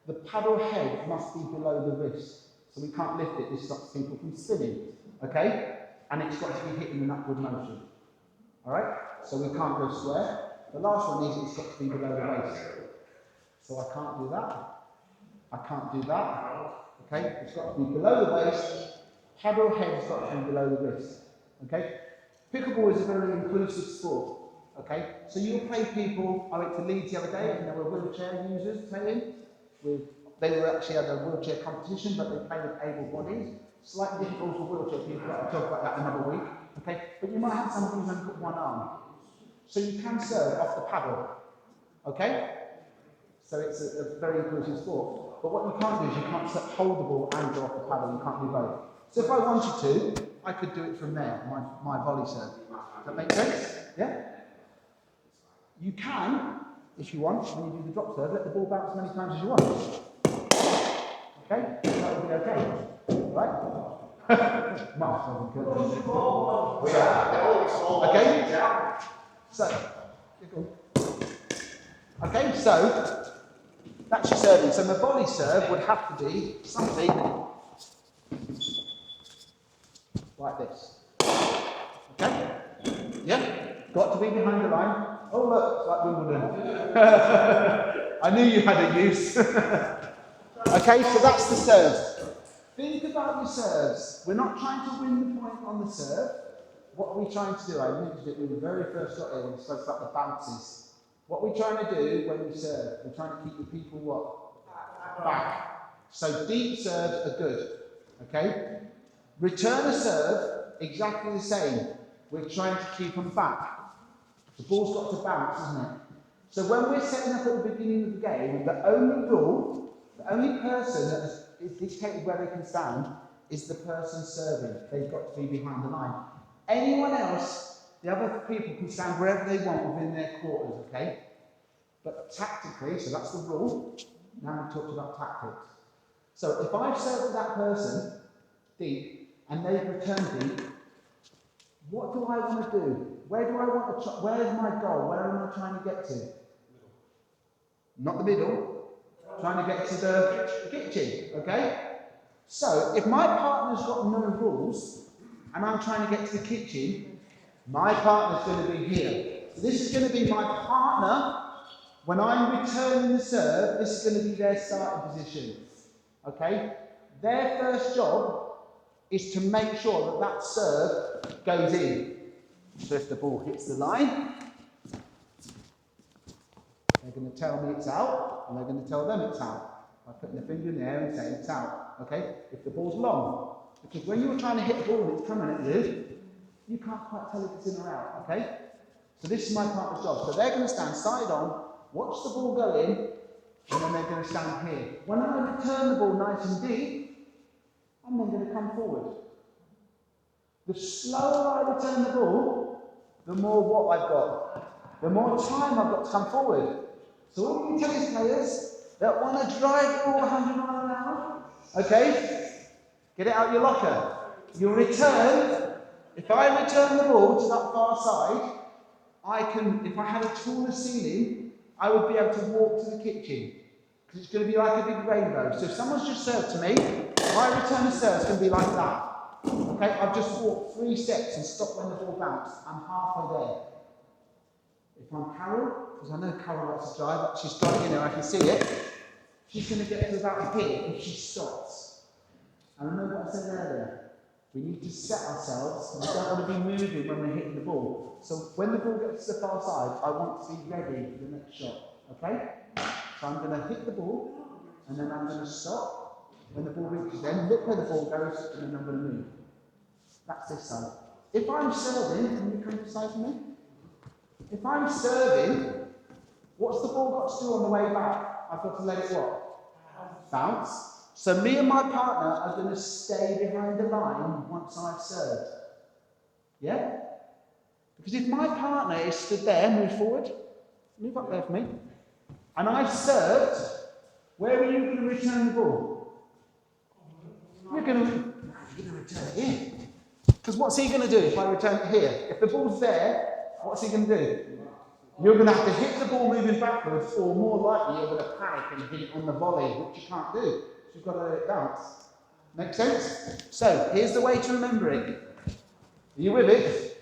The paddle head must be below the wrist, so we can't lift it. This stops people from spinning, okay? And it's got to be hit in an upward motion, all right? So we can't go square. The last one is it's got to be below the waist. So I can't do that. I can't do that. Okay? It's got to be below the waist. Paddle head's got to be below the wrist. Okay? Pickleball is a very inclusive sport. Okay? So you'll play people. I went to Leeds the other day and there were wheelchair users playing. They were actually at a wheelchair competition, but they played with able bodies. Slightly difficult for wheelchair people, but I'll talk about that another week. Okay? But you might have somebody who's only got one arm. So you can serve off the paddle. Okay? So it's a very inclusive sport. But what you can't do is you can't hold the ball and go off the paddle. You can't do both. So if I wanted to, I could do it from there, my volley serve. Does that make sense? Yeah? You can, if you want, when you do the drop serve, let the ball bounce as many times as you want. Okay? That would be okay. Right? Mark doesn't care. Okay? Okay, so that's your serving. So my volley serve would have to be something like this. Okay? Yeah? Got to be behind the line. Oh look, like Wimbledon. I knew you had a use. Okay, so that's the serve. Think about your serves. We're not trying to win the point on the serve. What are we trying to do? I mentioned it when we very first got here when we spoke about the bounces. What we're trying to do when we serve, we're trying to keep the people what? Back. So deep serves are good. Okay? Return a serve, exactly the same. We're trying to keep them back. The ball's got to bounce, isn't it? So when we're setting up at the beginning of the game, the only rule, the only person that is dictated where they can stand is the person serving. They've got to be behind the line. Anyone else, the other people can stand wherever they want within their quarters, okay? But tactically, so that's the rule. Now we've talked about tactics. So if I've served that person deep and they've returned deep, what do I want to do? Where do I want to where's my goal? Where am I trying to get to? Not the middle. Trying to get to the kitchen, okay? So if my partner's got no rules and I'm trying to get to the kitchen, my partner's going to be here. So this is going to be my partner. When I'm returning the serve, this is going to be their starting position. Okay? Their first job is to make sure that that serve goes in. So if the ball hits the line, they're going to tell me it's out, and they're going to tell them it's out. By putting their finger in the air and saying it's out. Okay? If the ball's long, because when you're trying to hit a ball and it's coming at you, you can't quite tell if it's in or out. Okay? So this is my partner's job. So they're going to stand side on, watch the ball go in, and then they're going to stand here. When I return the ball nice and deep, I'm then going to come forward. The slower I return the ball, the more what I've got. The more time I've got to come forward. So all you tennis players that want to drive the ball 100 miles an hour, okay, get it out your locker. You'll return. If I return the ball to that far side, I can, if I had a taller ceiling, I would be able to walk to the kitchen. Because it's going to be like a big rainbow. So if someone's just served to me, if I return the serve, it's going to be like that. Okay? Okay, I've just walked 3 steps and stopped when the ball bounced. I'm halfway there. If I'm Carol, because I know Carol likes to drive, she's driving in there, I can see it. She's going to get to about here if she stops. And remember what I said earlier. We need to set ourselves. We don't want to be moving when we're hitting the ball. So when the ball gets to the far side, I want to be ready for the next shot. Okay? So I'm going to hit the ball, and then I'm going to stop. When the ball reaches them, look where the ball goes, and then I'm going to move. That's this side. If I'm serving, can you come beside me? If I'm serving, what's the ball got to do on the way back? I've got to let it what? Bounce. So me and my partner are going to stay behind the line once I've served. Yeah? Because if my partner is stood there, move forward, move up there for me, and I've served, where are you going to return the ball? You're going to return it here. Because what's he going to do if I return it here? If the ball's there, what's he going to do? You're going to have to hit the ball moving backwards, or more likely you're going to panic and hit it on the volley, which you can't do. So you've got to let it bounce. Make sense? So, here's the way to remember it. Are you with it?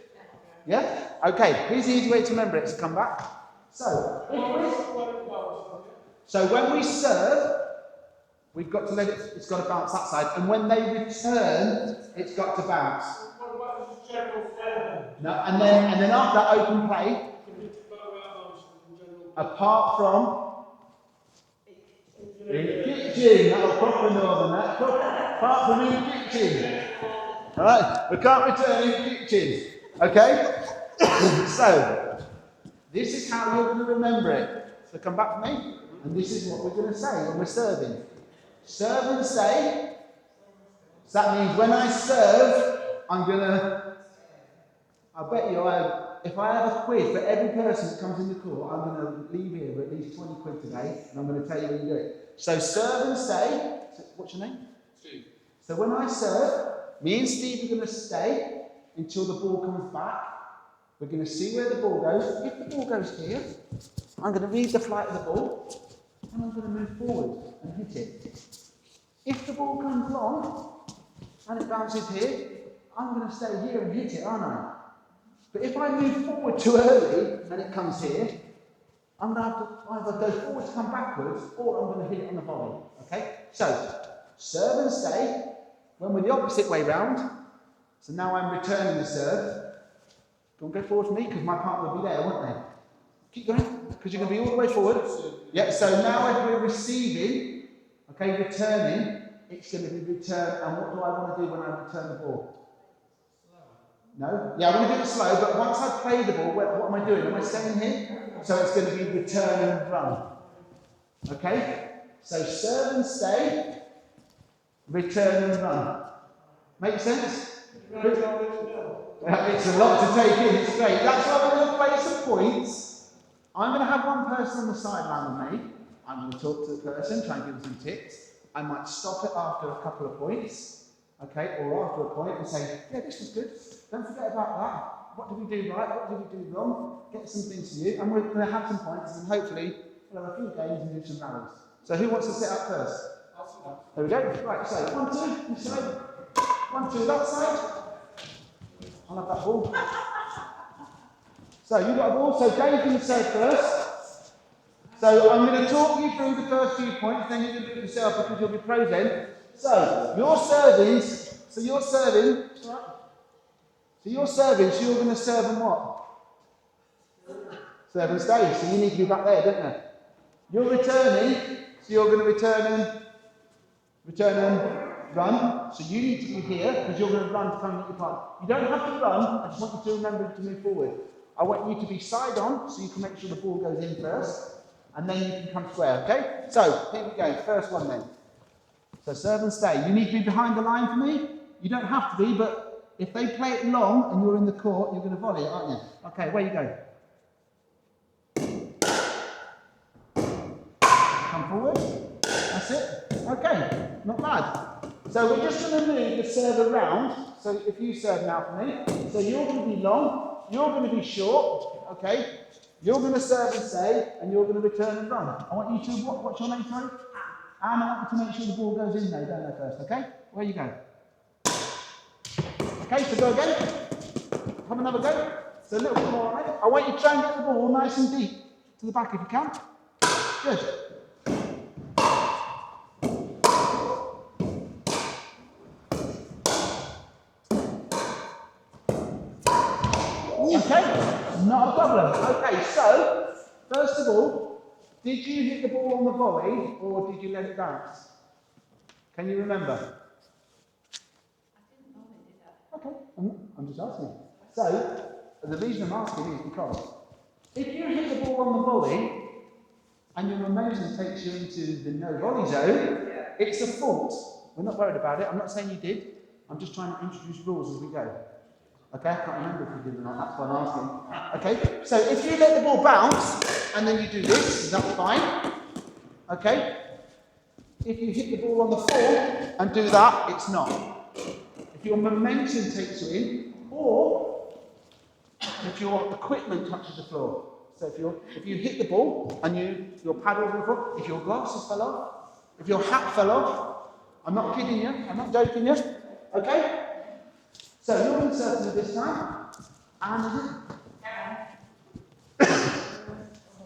Yeah? Okay, here's the easy way to remember it. So come back. So when we serve, we've got to let it, it's got to bounce that side. And when they return, it's got to bounce. No, and then after that open play, apart from in the kitchen, that was proper northern, that. Apart from in the kitchen. Alright, we can't return in the kitchen. Okay? So, this is how you're going to remember it. So come back to me, and this is what we're going to say when we're serving. Serve and stay. So that means when I serve, I'm going to, I bet you if I have a quiz for every person that comes in the court, I'm going to leave here with at least 20 quid today, and I'm going to tell you how you do it. So serve and stay. So, what's your name? Steve. So when I serve, me and Steve are going to stay until the ball comes back. We're going to see where the ball goes. If the ball goes here, I'm going to read the flight of the ball, and I'm going to move forward and hit it. If the ball comes long, and it bounces here, I'm going to stay here and hit it, aren't I? But if I move forward too early, and it comes here, I'm going to have to either go forward to come backwards, or I'm going to hit it on the volley. Okay? So, serve and stay. When we're the opposite way round, so now I'm returning the serve. Don't go forward to me, because my partner will be there, won't they? Keep going, because you're going to be all the way forward. Yeah, so now if we're receiving, okay, returning, it's going to be return. And what do I want to do when I return the ball? No? Yeah, I want to do it slow, but once I play the ball, what am I doing? Am I staying here? So it's going to be return and run. Okay? So serve and stay, return and run. Make sense? It's a lot to take in, it's great. That's why we're going to play some points. I'm going to have one person on the sideline with me. I'm going to talk to the person, try and give them some tips. I might stop it after a couple of points, okay, or after a point and say, yeah, this was good. Don't forget about that. What did we do right? What did we do wrong? Get some things for you. And we're going to have some points, and hopefully we'll have a few games and do some rallies. So who wants to sit up first? There we go. Right, so 1, 2, this side. 1, 2, that side. I'll have that ball. So you've got a ball. So Dave can serve first. So I'm going to talk you through the first few points, then you're going to do it yourself because you'll be pros then. So you're serving. So you're serving. So you're serving. So you're going to serve and what? Serve and stay. So you need to be back there, don't you? You're returning. So you're going to return and run. So you need to be here because you're going to run to come at your partner. You don't have to run. I just want you to remember to move forward. I want you to be side on so you can make sure the ball goes in first. And then you can come square, okay? So, here we go. First one then. So, serve and stay. You need to be behind the line for me. You don't have to be, but if they play it long and you're in the court, you're going to volley it, aren't you? Okay, where you go? Come forward. That's it. Okay, not bad. So, we're just going to move the serve around. So, if you serve now for me. So, you're going to be long. You're going to be short. Okay? You're going to serve and stay, and you're going to return and run. I want you to, what's your name, sorry? And I want you to make sure the ball goes in there, don't they, first, okay? Where you go? Okay, so go again. Have another go. So a little bit more on it. I want you to try and get the ball nice and deep to the back if you can. Good. Okay, not a problem. Okay, so first of all, did you hit the ball on the volley or did you let it bounce? Can you remember? I didn't know they did that. Okay, I'm just asking. So, the reason I'm asking is because if you hit the ball on the volley and your momentum takes you into the no volley zone, it's a fault. We're not worried about it. I'm not saying you did. I'm just trying to introduce rules as we go. Okay, I can't remember if you did or not. That's why I'm asking. Okay, so if you let the ball bounce and then you do this, that's fine. Okay? If you hit the ball on the floor and do that, it's not. If your momentum takes you in, or if your equipment touches the floor. So if you hit the ball and your paddle on the floor, if your glasses fell off, if your hat fell off, I'm not kidding you, I'm not joking you. Okay? So you're going to serve me this time. And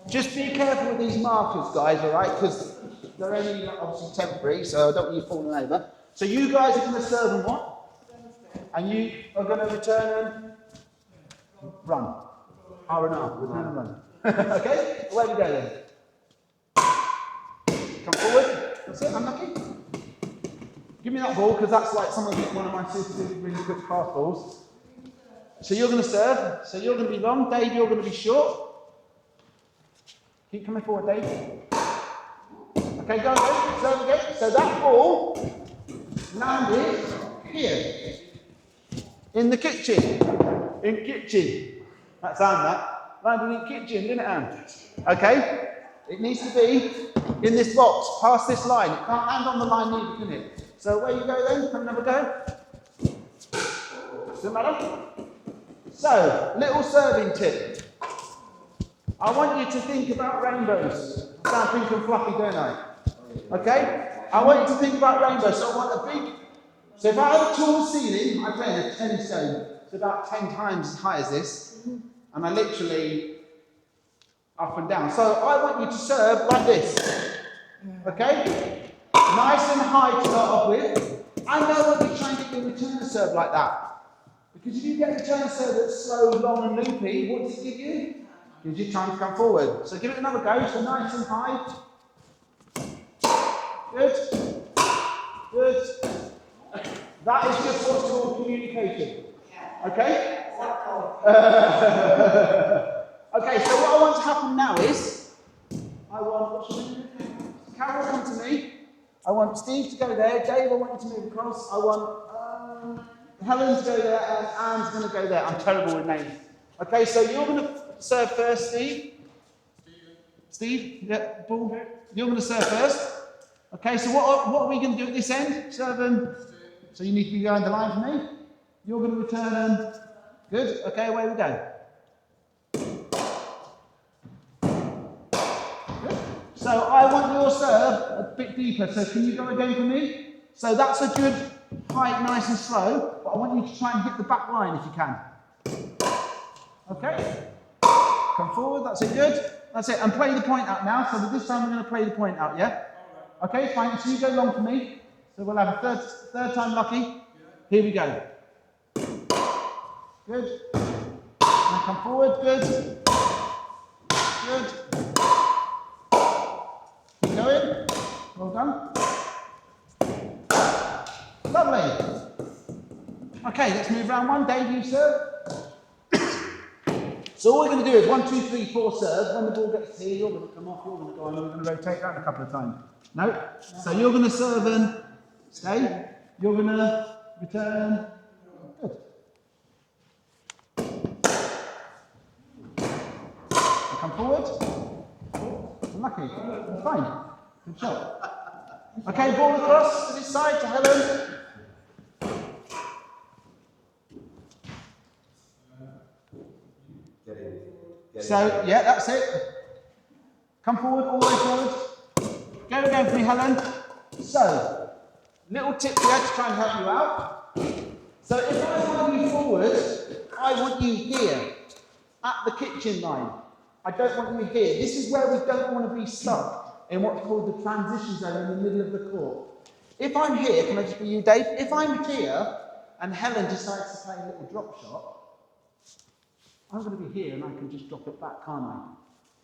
just be careful with these markers, guys, alright? Because they're only obviously temporary, so I don't want you falling over. So you guys are going to serve and what? And you are going to return and run. R&R, return and run. Okay? Away we go then. Come forward. That's it, unlucky. Give me that ball, because that's like one of my super really quick fast balls. So you're going to serve. So you're going to be long. Dave, you're going to be short. Keep coming forward, Dave. Okay, go again. Serve again. So that ball landed here. In the kitchen. In kitchen. That sound that. Landed in kitchen, didn't it, Anne? Okay. It needs to be in this box, past this line. It can't land on the line either, can it? So where you go then? Have another go. Doesn't matter. So, little serving tip. I want you to think about rainbows. I sound pink and fluffy, don't I? Okay? I want you to think about rainbows. So I want a big... So if I have a tall ceiling, I play in a tennis stone. It's about 10 times as high as this. And I literally... up and down. So I want you to serve like this. Okay? Nice and high to start off with. I know when you try and get your return serve like that. Because if you get a return serve that's slow, long and loopy, what does it give you? It gives you time to come forward. So give it another go. So nice and high. Good. Good. That is just what's called communication. Okay? Okay, so what I want to happen now is, I want, what's your name? Carol, come to me. I want Steve to go there. Dave, I want you to move across. I want Helen to go there, and Anne's going to go there. I'm terrible with names. Okay, so you're going to serve first, Steve. Steve, yeah, ball. You're going to serve first. Okay, so what are we going to do at this end? Serve and, so you need to be going the line for me. You're going to return and, good. Okay, away we go. So I want your serve a bit deeper, so can you go again for me? So that's a good height, nice and slow, but I want you to try and hit the back line if you can. Okay? Come forward, that's it, good. That's it, and play the point out now, so this time we're going to play the point out, yeah? Okay, fine, so you go long for me. So we'll have a third time lucky. Here we go. Good. And come forward, good. Good. Going. Well done. Lovely. Okay, let's move round one. Dave, you serve. So all we're going to do is 1, 2, 3, 4 serve. When the ball gets here, you're going to come off, you're going to go on, we're going to rotate around a couple of times. No? So you're going to serve and stay. You're going to return. Good. And come forward. Lucky. Fine. Good shot. Okay, ball across to this side to Helen. So, yeah, that's it. Come forward, all the way forward. Go again for me, Helen. So, little tip here to try and help you out. So if I want you forward, I want you here, at the kitchen line. I don't want you here. This is where we don't want to be stuck in what's called the transition zone in the middle of the court. If I'm here, can I just be you, Dave? If I'm here and Helen decides to play a little drop shot, I'm going to be here and I can just drop it back, can't I?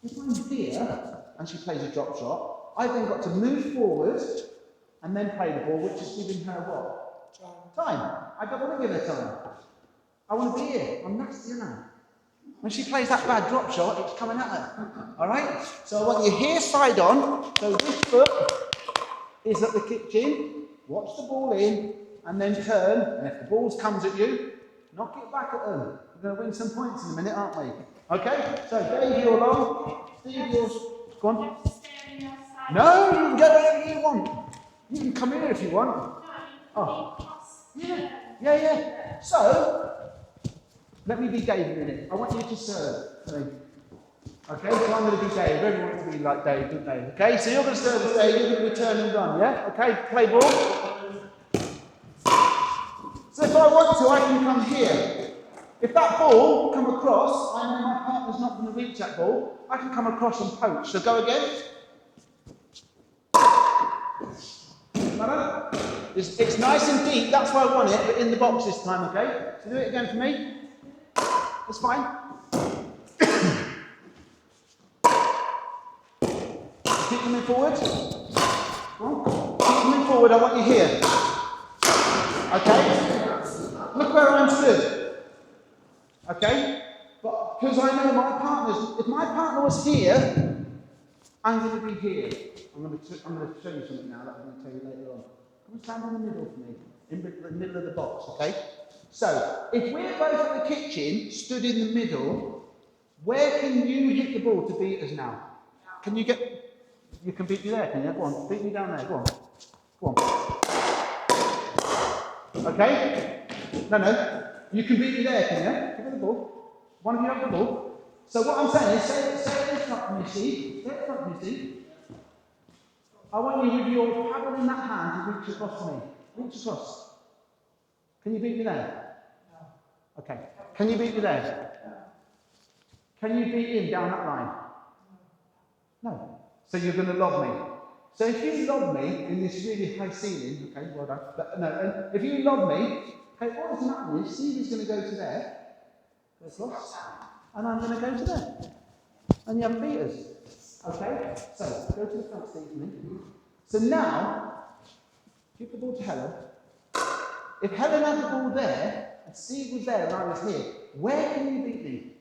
If I'm here and she plays a drop shot, I've then got to move forward and then play the ball, which is giving her what? Time. I don't want to give her time. I want to be here. I'm nasty, aren't I? When she plays that bad drop shot, it's coming at her. All right? So I want you here side on. So this foot is at the kitchen. Watch the ball in and then turn. And if the ball comes at you, knock it back at them. We're going to win some points in a minute, aren't we? Okay? So Dave, you're long. Steve, you're... Go on. No, you can go wherever you want. You can come here if you want. Oh. Yeah. So, let me be Dave a minute. I want you to serve. Okay, so I'm going to be Dave. Everyone wants to be like Dave, don't they? Okay, so you're going to serve as Dave, you're going to return and run, yeah? Okay, play ball. So if I want to, I can come here. If that ball come across, I know my partner's not going to reach that ball, I can come across and poach. So go again. It's nice and deep, that's why I want it, but in the box this time, okay? So do it again for me. That's fine. Keep coming forward. Keep coming forward, I want you here. Okay? Look where I'm stood. Okay? But because I know my partner's, if my partner was here, I'm going to be here. I'm going to show you something now that I'm going to tell you later on. Come and stand in the middle for me, in the middle of the box, okay? So, if we're both at the kitchen, stood in the middle, where can you hit the ball to beat us now? Can you get... You can beat me there, can you? Go on, beat me down there, go on. Go on. Okay? No. You can beat me there, can you? Give me the ball. One of you have the ball. So what I'm saying is, say this up for me, Steve. Say it up for me, Steve. I want you with your paddle in that hand to reach across to me. Reach across. Can you beat me there? No. Okay. Can you beat me there? No. Can you beat him down that line? No. So you're going to lob me. So if you lob me in this really high ceiling, okay, well done. But, no, and if you lob me, okay, what's going to happen is Steve is going to go to there, go across, and I'm going to go to there. And you haven't beat us. Okay? So, go to the front, Steve, for me. So now, give the ball to Helen. If Helen had the ball there, and Steve was there and I was here, where can you beat me?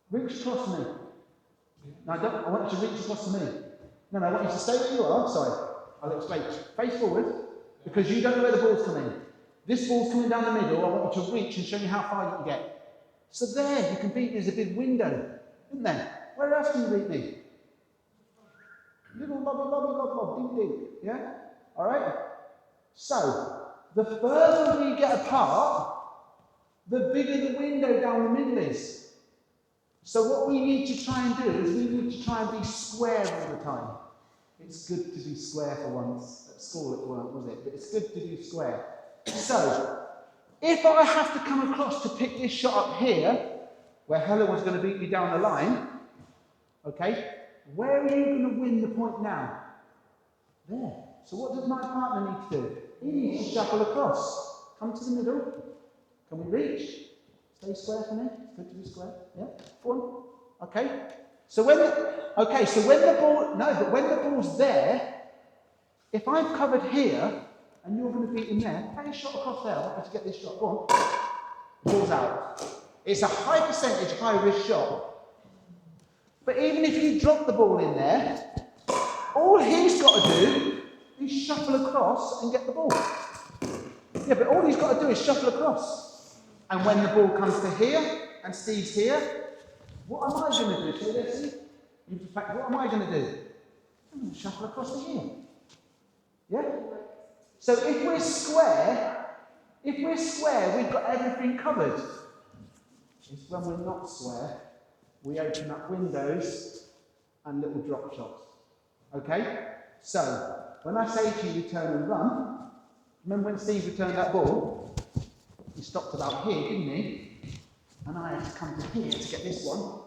Reach across to me. No, I want you to reach across to me. No, I want you to stay where you are. Sorry. I'll explain. Face forward, because you don't know where the ball's coming. This ball's coming down the middle. I want you to reach and show you how far you can get. So there, you can beat me. There's a big window, isn't there? Where else can you beat me? Little lob, ding. Yeah? Alright? So, the further we get apart, the bigger the window down the middle is. So what we need to try and do is we need to try and be square all the time. It's good to be square for once. At school it weren't, was it? But it's good to be square. So, if I have to come across to pick this shot up here, where Helen was going to beat me down the line, okay, where are you going to win the point now? There. So what does my partner need to do? He needs to shuffle across. Come to the middle. Can we reach? Stay square for me. It's good to be square. Yeah? Go on. Okay. So when the ball's there, if I'm covered here and you're going to beat him there, play a shot across there. I want you to get this shot. Go on. The ball's out. It's a high percentage, high risk shot. But even if you drop the ball in there, all he's got to do is shuffle across and get the ball. Yeah, but all he's got to do is shuffle across. And when the ball comes to here, and Steve's here, what am I going to do? So let's see. What am I going to do? I'm going to shuffle across to here. Yeah? So if we're square, we've got everything covered. It's when we're not square, we open up windows and little drop shots. Okay? So, when I say to you turn and run, Remember when Steve returned that ball? He stopped about here, didn't he? And I had to come to here to get this one.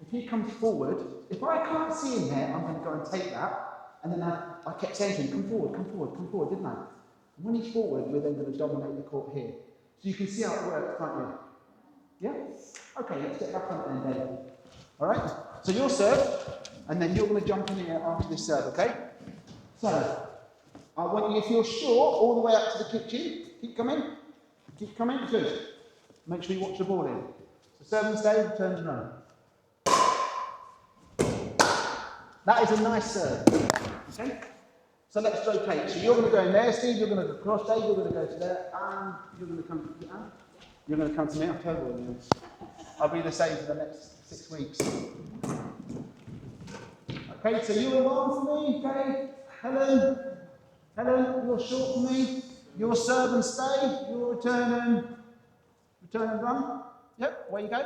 If he comes forward, if I can't see him there, I'm going to go and take that. And then I kept saying to him, come forward, come forward, come forward, didn't I? And when he's forward, we're then going to dominate the court here. So you can see how it works, can't you? Yeah? Okay, let's get back on it then, Dave. All right? So you'll serve, and then you're going to jump in here after this serve, okay? So, I want you, if you're short, all the way up to the kitchen. Keep coming. Keep coming. Good. Make sure you watch the ball in. So serve and stay, turn and run. That is a nice serve. Okay? So let's rotate. So you're going to go in there, Steve, you're going to go across, Dave, you're going to go to there, and you're going to come to me. You're going to come to me. I'm terrible at this. I'll be the same for the next 6 weeks. Okay, so you're along for me, okay? Helen, you're short for me. You're serve and stay. You're return and run. Yep, away you go.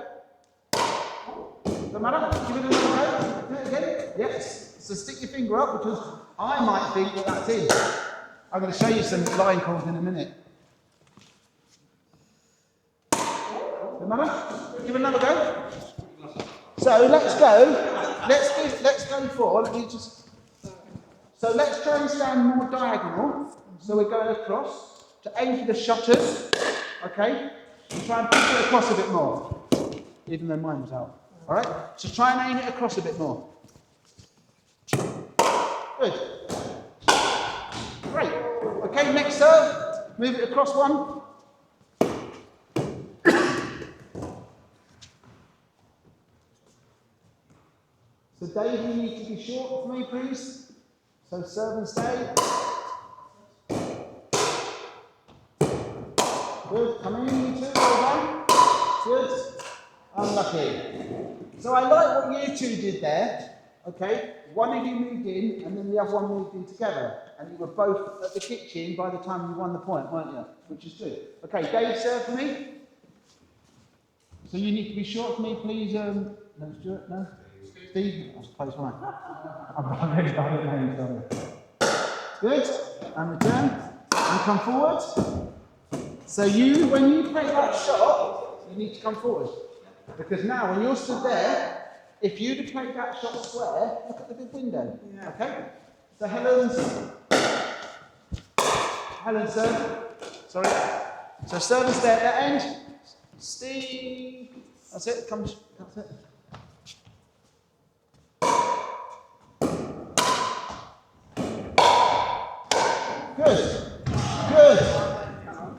Doesn't matter. Give it another go. Do it again. Yes. So stick your finger up because I might think that that's in. I'm going to show you some line calls in a minute. Doesn't matter. Give it another go. So let's go. Let's go for. Let me just. So let's try and stand more diagonal. So we're going across to aim for the shutters. Okay. And try and push it across a bit more. Even though mine was out. All right. So try and aim it across a bit more. Good. Great. Okay. Next serve. Move it across one. So Dave, you need to be short for me, please. So serve and stay. Good. Come in, you two. Well done. Good. Unlucky. So I like what you two did there. Okay. One of you moved in, and then the other one moved in together, and you were both at the kitchen by the time you won the point, weren't you? Which is good. Okay, Dave, serve for me. So you need to be short for me, please. No, Stuart. No. Steve, I was close, wasn't I? I'm really bad at names, sorry. Good. And return. And come forward. So when you play that shot, you need to come forward. Because now, when you're stood there, if you'd have played that shot square, look at the big window. Yeah. Okay? So Helen's serve. Sorry. So serve and stay at that end. Steve. That's it. That's it. Good.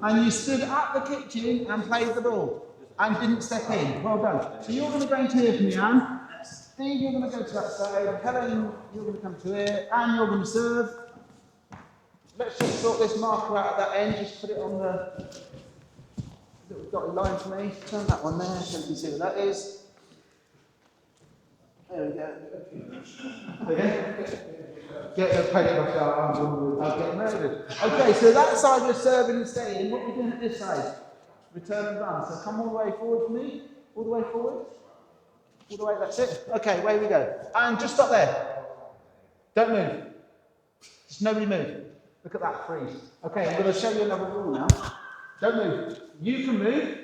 And you stood at the kitchen and played the ball and didn't step in. Well done. So you're going to go into here for me, Anne. Steve, you're going to go to that side. Helen, you're going to come to here. Anne, you're going to serve. Let's just sort this marker out at that end. Just put it on the little dotted line for me. Turn that one there so you can see what that is. There we go. Okay. Get the paintbrush out, I'll get murdered. Okay, so that side you're serving and staying. What are we doing at this side? Return and run. So come all the way forward for me. All the way forward. All the way, that's it. Okay, away we go. And just stop there. Don't move. Just nobody move. Look at that, freeze. Okay, I'm going to show you another rule now. Don't move. You can move,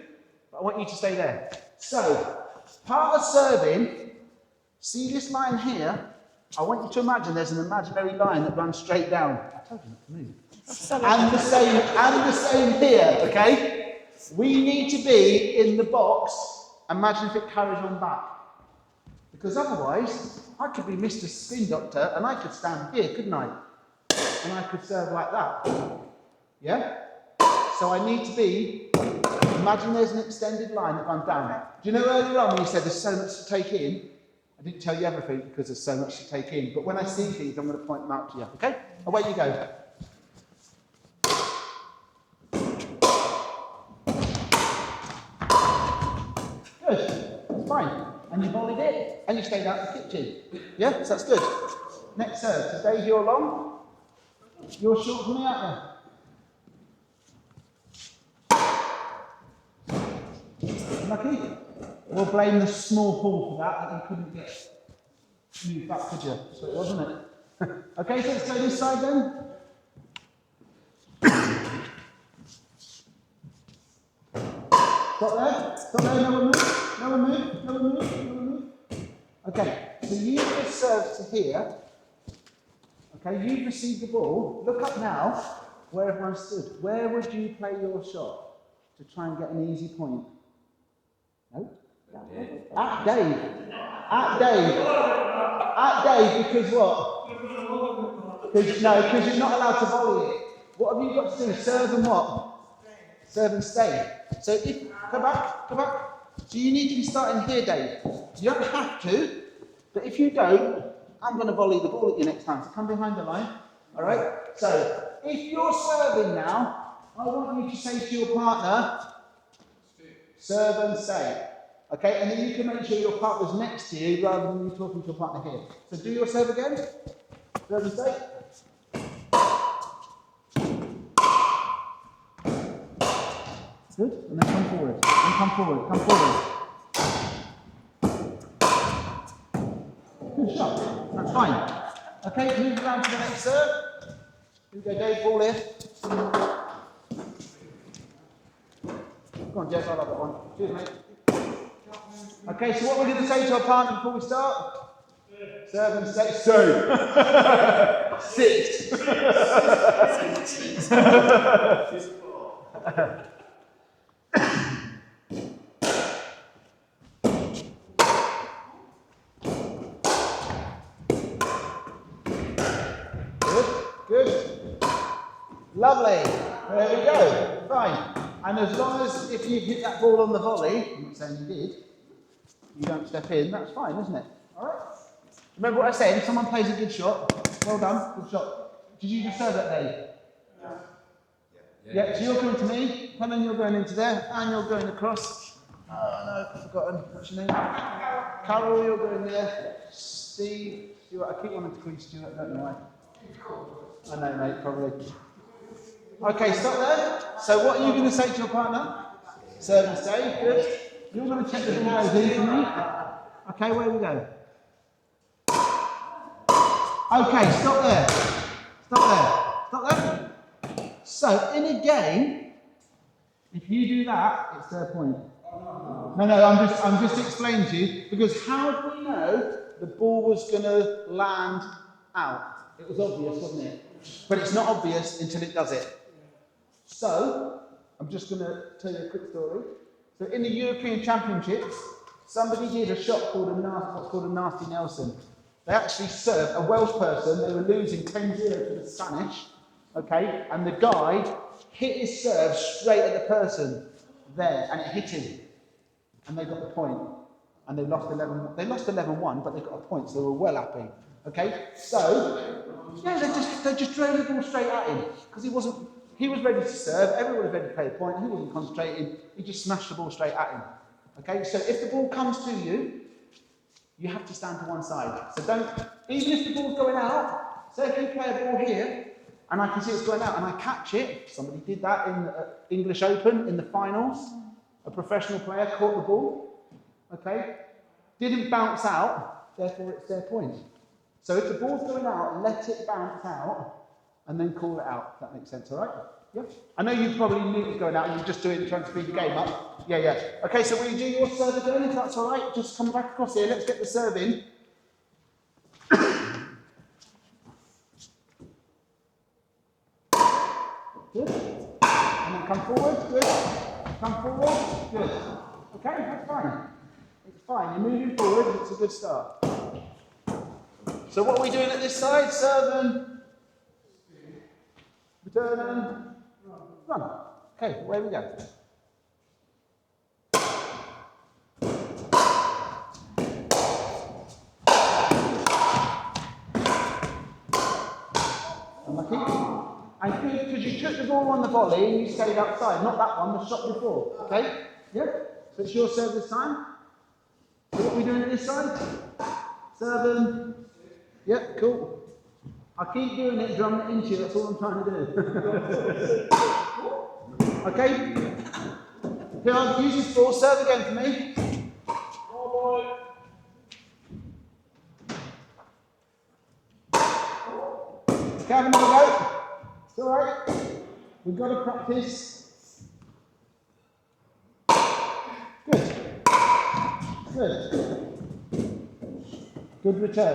but I want you to stay there. So, part of serving, see this line here? I want you to imagine there's an imaginary line that runs straight down. I told you not to move. And the same here, okay? We need to be in the box. Imagine if it carries on back. Because otherwise, I could be Mr. Spin Doctor and I could stand here, couldn't I? And I could serve like that. Yeah? So I need to be, imagine there's an extended line that runs down. Do you know earlier on when you said there's so much to take in? I didn't tell you everything because there's so much to take in, but when I see things, I'm going to point them out to you. Okay? Away you go. Good. That's fine. And you volleyed it, and you stayed out in the kitchen. Yeah? So that's good. Next serve. Today you're long. You're short for me, aren't you? Lucky? We'll blame the small ball for that you couldn't get moved back, could you? So it wasn't it? Okay, so let's go this side then. Stop there. Stop there. No one move. No one move. No one move. No one move. Okay, so you just serve to here. Okay, you've received the ball. Look up now where everyone stood. Where would you play your shot to try and get an easy point? No? At Dave. At Dave. At Dave, because what? Because you're not allowed to volley it. What have you got to do? Serve and what? Serve and stay. So if, come back. So you need to be starting here, Dave. You don't have to, but if you don't, I'm going to volley the ball at you next time. So come behind the line. All right? So if you're serving now, I want you to say to your partner, serve and stay. Okay? And then you can make sure your partner's next to you rather than you talking to your partner here. So do your serve again. Serve and stay. Good. And then come forward. And come forward. Come forward. Good shot. That's fine. Okay, move around to the next serve. Here we go, Dave. Ball here. Go on, Jess. I love that one. Cheers, mate. Okay, so what we're going to say to our partner before we start? Serve and stay. Sit. Good. Lovely. There we go. Fine. And as long as if you hit that ball on the volley, I'm not saying you did, you don't step in, that's fine, isn't it? Alright? Remember what I said, if someone plays a good shot, well done, good shot. Did you just serve that, Dave? Yeah, so you're coming to me, and then you're going into there, and you're going across. Oh no, I've forgotten. What's your name? Carol, you're going there. Steve, Stuart, I keep wanting to call you Stuart, I don't know why. I know, mate, probably. Okay, stop there. So what are you going to say to your partner? Serve and stay, good. You're going to check the ball goes in for me. Okay, where we go? Okay, stop there. Stop there. So, in a game, if you do that, it's their point. No, I'm just explaining to you, because how do we know the ball was going to land out? It was obvious, wasn't it? But it's not obvious until it does it. So, I'm just going to tell you a quick story. So in the European Championships, somebody did a shot called what's called a nasty Nelson. They actually served a Welsh person, they were losing 10-0 to the Spanish, okay, and the guy hit his serve straight at the person there, and it hit him. And they got the point. And they lost 11-1, but they got a point, so they were well happy. Okay, so yeah, they just drove the ball straight at him because he was ready to serve. Everyone was ready to play a point. He wasn't concentrating. He just smashed the ball straight at him. Okay, so if the ball comes to you, you have to stand to one side. So don't, even if the ball's going out. Say if you play a ball here and I can see it's going out and I catch it. Somebody did that in the English Open in the finals. A professional player caught the ball. Okay, didn't bounce out. Therefore, it's their point. So if the ball's going out, let it bounce out and then call it out, if that makes sense, all right? Yeah? I know you probably knew it was going out and you're just doing it, trying to speed the game up. Yeah. Okay, so will you do your serve again, if that's all right? Just come back across here, let's get the serve in. Good. And then come forward, good. Come forward, good. Okay, that's fine. It's fine, you're moving forward, it's a good start. So what are we doing at this side? Serve and return and run. Okay, away we go. Unlucky. And good, because you took the ball on the volley and you stayed outside, not that one, the shot before. Okay? Yeah? So it's your serve this time. So what are we doing at this side? Serve and... Yep, cool. I keep doing it, drumming it into you, that's all I'm trying to do. Okay? Here, I'll use this ball, serve again for me. Okay, have another go. It's alright. We've got to practice. Good. Good return.